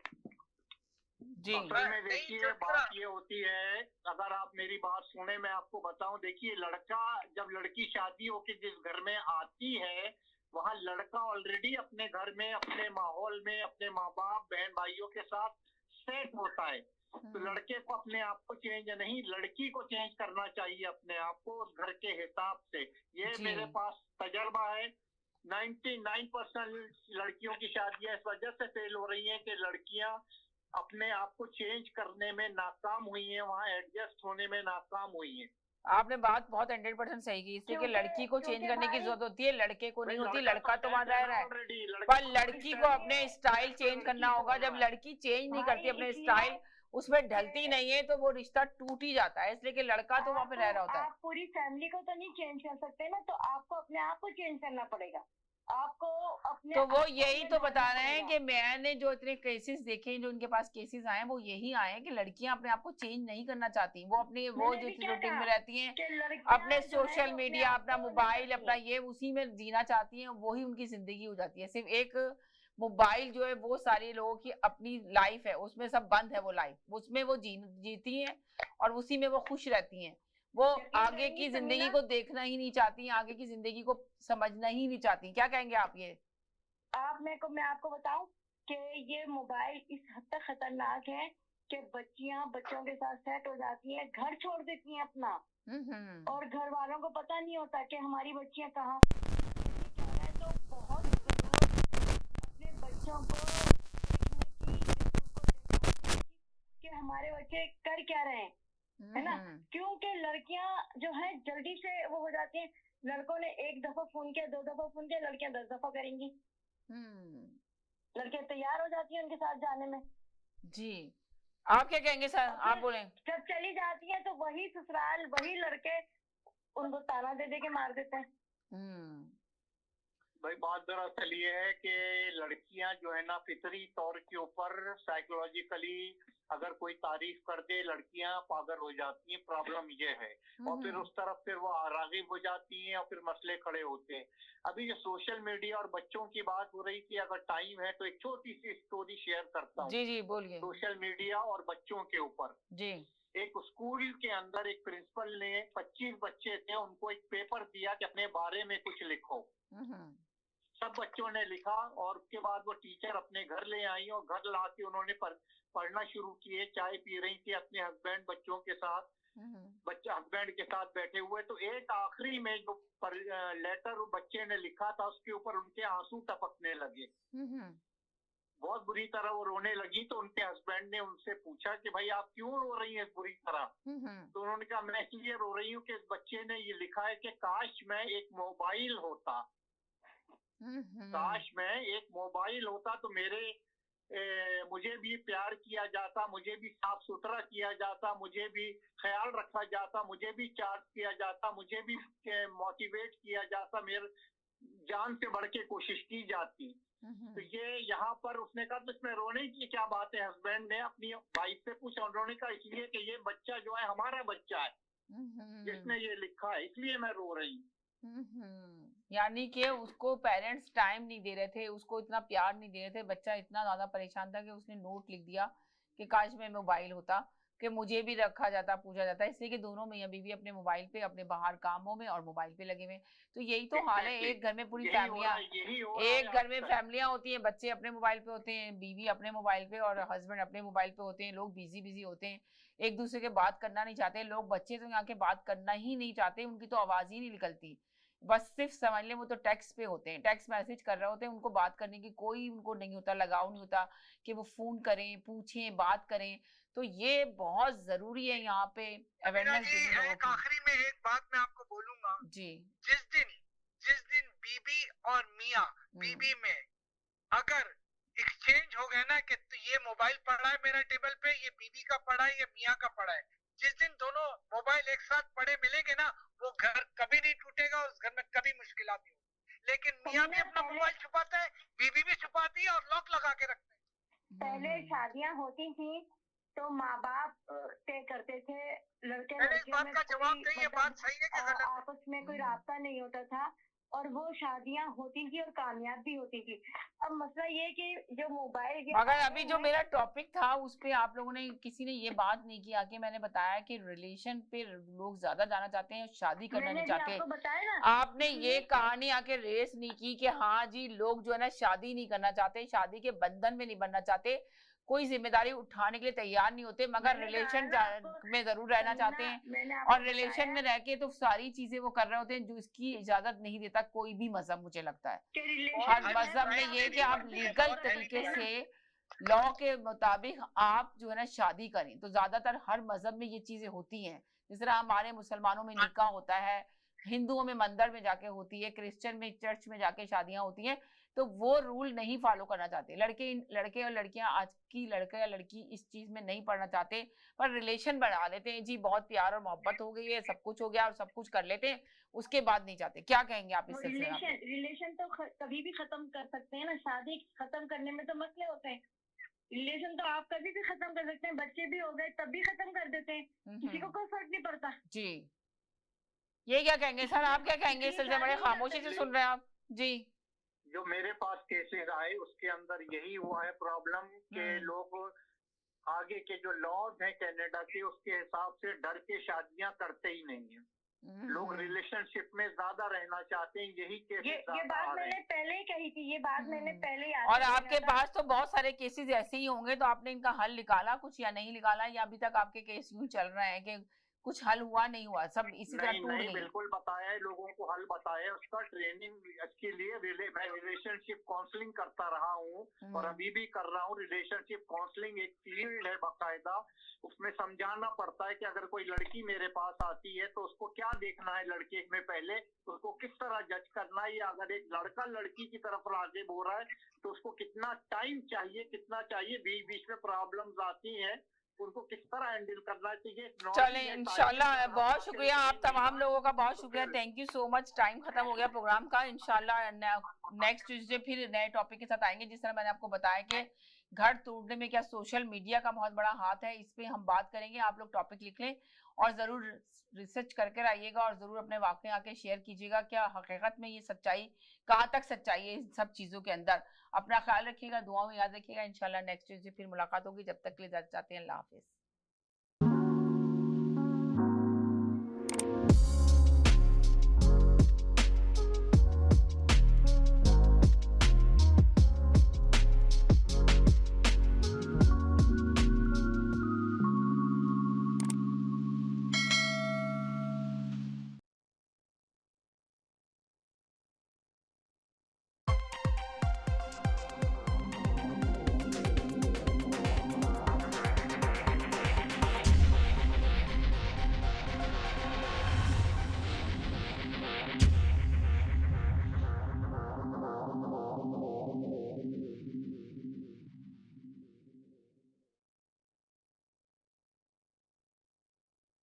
[SPEAKER 4] जी में देखिए बात ये होती है, अगर आप मेरी बात सुने मैं आपको बताऊं, देखिए लड़का जब लड़की शादी होकर जिस घर में आती है वहाँ लड़का ऑलरेडी अपने घर में, अपने माहौल में, अपने माँ बाप बहन भाइयों के साथ सेट होता है। तो लड़के को अपने आप को चेंज नहीं, लड़की को चेंज करना चाहिए अपने आप को उस घर के हिसाब से। ये मेरे पास तजर्बा है। 99% लड़कियों की शादियां इस वजह से फेल हो रही हैं कि लड़कियां अपने आप को चेंज करने में नाकाम हुई हैं, वहाँ एडजस्ट होने में नाकाम हुई हैं।
[SPEAKER 1] आपने बात बहुत 100% सही की। इसलिए कि लड़की को चेंज करने की जरूरत होती है, लड़के को नहीं होती। लड़का तो वहां रह रहा है, पर लड़की को अपने स्टाइल चेंज करना होगा। जब लड़की चेंज नहीं करती अपने स्टाइल, उसमें ढलती नहीं है, तो वो रिश्ता टूट ही जाता है। इसलिए कि लड़का तो वहाँ पे रह रहा होता है।
[SPEAKER 3] आप पूरी फैमिली को तो नहीं चेंज कर सकते ना, तो आपको अपने आप को चेंज करना पड़ेगा। आपको अपने
[SPEAKER 1] तो वो यही तो बता रहे हैं कि मैंने जो इतने केसेस देखे, जो उनके पास केसेस आए वो यही आए हैं कि लड़कियां अपने आप को चेंज नहीं करना चाहती, वो अपने वो जो रूटीन में रहती हैं, अपने सोशल मीडिया, अपना मोबाइल, अपना ये उसी में जीना चाहती हैं, वही उनकी जिंदगी हो जाती है। सिर्फ एक मोबाइल जो है वो सारे लोगों की अपनी लाइफ है, उसमें सब बंद है, वो लाइफ उसमें वो जीती हैं और उसी में वो खुश रहती हैं। वो आगे की जिंदगी को देखना ही नहीं चाहती, आगे की जिंदगी को समझना ही नहीं चाहती। क्या कहेंगे आप? ये
[SPEAKER 3] मैं आपको बताऊं कि ये मोबाइल इस हद तक खतरनाक है कि बच्चों के साथ सेट हो जाती हैं, घर छोड़ देती हैं अपना, और घर वालों को पता नहीं होता कि हमारी बच्चियां कहाँ। तो बहुत अपने बच्चों को देखने की कि हमारे बच्चे कर क्या रहे हैं, है ना? क्योंकि लड़कियां जो है जल्दी से वो हो जाती हैं। लड़कों ने एक दफा फोन किया, 2 दफा फोन किया, लड़कियां 10 दफा करेंगी। लड़कियां तैयार हो जाती हैं उनके साथ जाने में।
[SPEAKER 1] जी, आप क्या कहेंगे सर? आप बोलें।
[SPEAKER 3] जब चली जाती है तो वही ससुराल, वही लड़के उनको ताना दे दे के मार देते हैं।
[SPEAKER 4] भाई बात दरअसल ये है कि लड़कियां जो है ना फितरी तौर के ऊपर साइकोलॉजिकली अगर कोई तारीफ कर दे लड़कियां पागल हो जाती हैं। प्रॉब्लम ये है, और फिर उस तरफ फिर वो रागिब हो जाती हैं और फिर मसले खड़े होते हैं। अभी जो सोशल मीडिया और बच्चों की बात हो रही थी, अगर टाइम है तो एक छोटी सी स्टोरी शेयर करता हूँ।
[SPEAKER 1] जी जी बोलिए।
[SPEAKER 4] सोशल मीडिया और बच्चों के ऊपर
[SPEAKER 1] जी।
[SPEAKER 4] एक स्कूल के अंदर एक प्रिंसिपल ने 25 बच्चे थे, उनको एक पेपर दिया कि अपने बारे में कुछ लिखो। सब बच्चों ने लिखा और उसके बाद वो टीचर अपने घर ले आई और घर ला के उन्होंने पढ़ना शुरू किए। चाय पी रही थी अपने हस्बैंड बच्चों के साथ, बच्चा हस्बैंड के साथ बैठे हुए। तो एक आखिरी में जो लेटर बच्चे ने लिखा था उसके ऊपर उनके आंसू टपकने लगे, बहुत बुरी तरह वो रोने लगी। तो उनके हस्बैंड ने उनसे पूछा कि भाई आप क्यों रो रही हैं बुरी तरह? तो उन्होंने कहा मैं इसलिए रो रही हूँ कि इस बच्चे ने ये लिखा है कि काश मैं एक मोबाइल होता, काश मैं एक मोबाइल होता तो मुझे भी प्यार किया जाता, मुझे भी साफ सुथरा किया जाता, मुझे भी ख्याल रखा जाता, मुझे भी चार्ज किया जाता, मुझे भी मोटिवेट किया जाता, मेरे जान से बढ़ के कोशिश की जाती। तो ये यहाँ पर उसने कहा तो इसमें रोने की क्या बात है? हस्बैंड ने अपनी वाइफ से पूछा, उन्होंने कहा इसलिए कि ये बच्चा जो है हमारा बच्चा है, जिसने ये लिखा है, इसलिए मैं रो रही हूँ।
[SPEAKER 1] यानी कि उसको पेरेंट्स टाइम नहीं दे रहे थे, उसको इतना प्यार नहीं दे रहे थे। बच्चा इतना ज्यादा परेशान था कि उसने नोट लिख दिया कि काश में मोबाइल होता, कि मुझे भी रखा जाता, पूछा जाता। इसलिए कि दोनों मियां बीवी अपने मोबाइल पे, अपने बाहर कामों में और मोबाइल पे लगे हुए। तो यही तो हाल है। एक घर में पूरी फैमिलियां, एक घर में फैमिलियां होती हैं, बच्चे अपने मोबाइल पे होते हैं, बीवी अपने मोबाइल पे और हस्बैंड अपने मोबाइल पे होते हैं। लोग बिजी होते हैं, एक दूसरे के बात करना नहीं चाहते लोग। बच्चे तो यहाँ के बात करना ही नहीं चाहते, उनकी तो आवाज ही नहीं निकलती। बस सिर्फ समझ लें वो तो टेक्स्ट पे होते हैं, टेक्स्ट मैसेज कर रहे होते हैं। उनको बात करने की कोई उनको नहीं होता, लगाव नहीं होता कि वो फोन करें, पूछें, बात करें। तो ये बहुत जरूरी है यहाँ पे अवेयरनेस देने लोगों की।
[SPEAKER 2] आखिरी में एक बात मैं आपको बोलूंगा
[SPEAKER 1] जी,
[SPEAKER 2] जिस दिन बीबी और मियाँ बीबी में अगर एक्सचेंज हो गया ना कि तो ये मोबाइल पड़ा है मेरा टेबल पे, ये बीबी का पड़ा है, ये मियाँ का पड़ा है, जिस दिन दोनों मोबाइल एक साथ पड़े मिलेंगे ना, वो घर कभी नहीं टूटेगा और उस घर में कभी मुश्किल नहीं होगी। लेकिन मियाँ भी अपना मोबाइल छुपाता है, बीबी भी छुपाती है और लॉक लगा के रखते हैं।
[SPEAKER 3] पहले शादियां होती थी तो माँ बाप तय करते थे, लड़के
[SPEAKER 2] लड़कियों में जवाब दें, ये बात सही है कि गलत?
[SPEAKER 3] आपस में कोई रास्ता नहीं होता था और वो शादियां होती थी और कामयाब भी होती थी। अब मसला ये कि जो मोबाइल,
[SPEAKER 1] मगर अभी जो मेरा टॉपिक था उस पे आप लोगों ने किसी ने ये बात नहीं किया कि मैंने बताया कि रिलेशन पे लोग ज्यादा जाना चाहते हैं, शादी करना नहीं चाहते। आपने ये कहानी आके रेस नहीं की कि हाँ जी लोग जो है ना शादी नहीं करना चाहते, शादी के बंधन में नहीं बनना चाहते, कोई जिम्मेदारी उठाने के लिए तैयार नहीं होते, मगर रिलेशन में जरूर रहना चाहते हैं। और रिलेशन में रह के तो सारी चीजें वो कर रहे होते हैं जो इसकी इजाजत नहीं देता कोई भी मजहब, मुझे लगता है। हर मजहब में ये कि आप लीगल तरीके से लॉ के मुताबिक आप जो है ना शादी करें। तो ज्यादातर हर मजहब में ये चीजें होती हैं। जिस तरह हमारे मुसलमानों में निकाह होता है, हिंदुओं में मंदिर में जाके होती है, क्रिश्चियन में चर्च में जाके शादियां होती हैं। तो वो रूल नहीं फॉलो करना चाहते। लड़के और लड़कियां, आज की लड़का या लड़की इस चीज में नहीं पढ़ना चाहते, पर रिलेशन बना लेते हैं जी, बहुत प्यार और मोहब्बत हो गई है, सब कुछ हो गया और सब कुछ कर लेते हैं, उसके बाद नहीं चाहते। क्या कहेंगे आप इस सिलसिले में?
[SPEAKER 3] रिलेशन तो कभी भी खत्म कर सकते हैं ना, शादी खत्म करने में तो मसले होते हैं। रिलेशन तो आप कभी भी खत्म कर सकते हैं, बच्चे भी हो गए तब भी खत्म कर देते हैं, किसी को कोई फर्क नहीं पड़ता।
[SPEAKER 1] जी, ये क्या कहेंगे सर, आप क्या कहेंगे इस सिलसिले में? बड़े खामोशी से सुन रहे हैं आप जी।
[SPEAKER 4] जो मेरे पास केसेस आए उसके अंदर यही हुआ है प्रॉब्लम के लोग आगे के जो लॉज हैं कनाडा के, उसके हिसाब से डर के शादियां करते ही नहीं है। लोग रिलेशनशिप में ज्यादा रहना चाहते हैं, यही केसेस
[SPEAKER 3] ये बात मैंने पहले ही कही थी, ये बात मैंने पहले ही
[SPEAKER 1] और आपके पास तो बहुत सारे केसेस ऐसे ही होंगे, तो आपने इनका हल निकाला कुछ या नहीं निकाला, या अभी तक आपके केस यूं चल रहे हैं कि कुछ हल हुआ नहीं हुआ, सब इसी तरह टूट गए?
[SPEAKER 4] बिल्कुल बताया है, लोगों को हल बताया, उसका ट्रेनिंग के लिए मैं रिलेशनशिप काउंसलिंग करता रहा हूँ और अभी भी कर रहा हूँ। रिलेशनशिप काउंसलिंग एक फील्ड है बाकायदा, उसमें समझाना पड़ता है कि अगर कोई लड़की मेरे पास आती है तो उसको क्या देखना है लड़के में, पहले उसको किस तरह जज करना है, या अगर एक लड़का लड़की की तरफ राग़िब हो रहा है तो उसको कितना टाइम चाहिए, कितना चाहिए, बीच बीच में प्रॉब्लम्स आती हैं, उनको किस तरह हैंडल करना चाहिए।
[SPEAKER 1] चलें, इंशाल्लाह। बहुत शुक्रिया आप तमाम लोगों का, बहुत शुक्रिया, thank you so much. Time खत्म हो गया प्रोग्राम का। इंशाल्लाह नेक्स्ट ट्यूसडे फिर नए टॉपिक के साथ आएंगे। जिस तरह मैंने आपको बताया कि घर तोड़ने में क्या सोशल मीडिया का बहुत बड़ा हाथ है, इस पे हम बात करेंगे। आप लोग टॉपिक लिख लें और जरूर रिसर्च करके आइएगा और जरूर अपने वाकये आके शेयर कीजिएगा, क्या हकीकत में ये सच्चाई, कहाँ तक सच्चाई है इन सब चीजों के अंदर। अपना ख्याल रखिएगा, दुआ में याद रखिएगा। इंशाल्लाह नेक्स्ट ट्यूसडे फिर मुलाकात होगी। जब तक के लिए जाते हैं, अल्लाह हाफिज।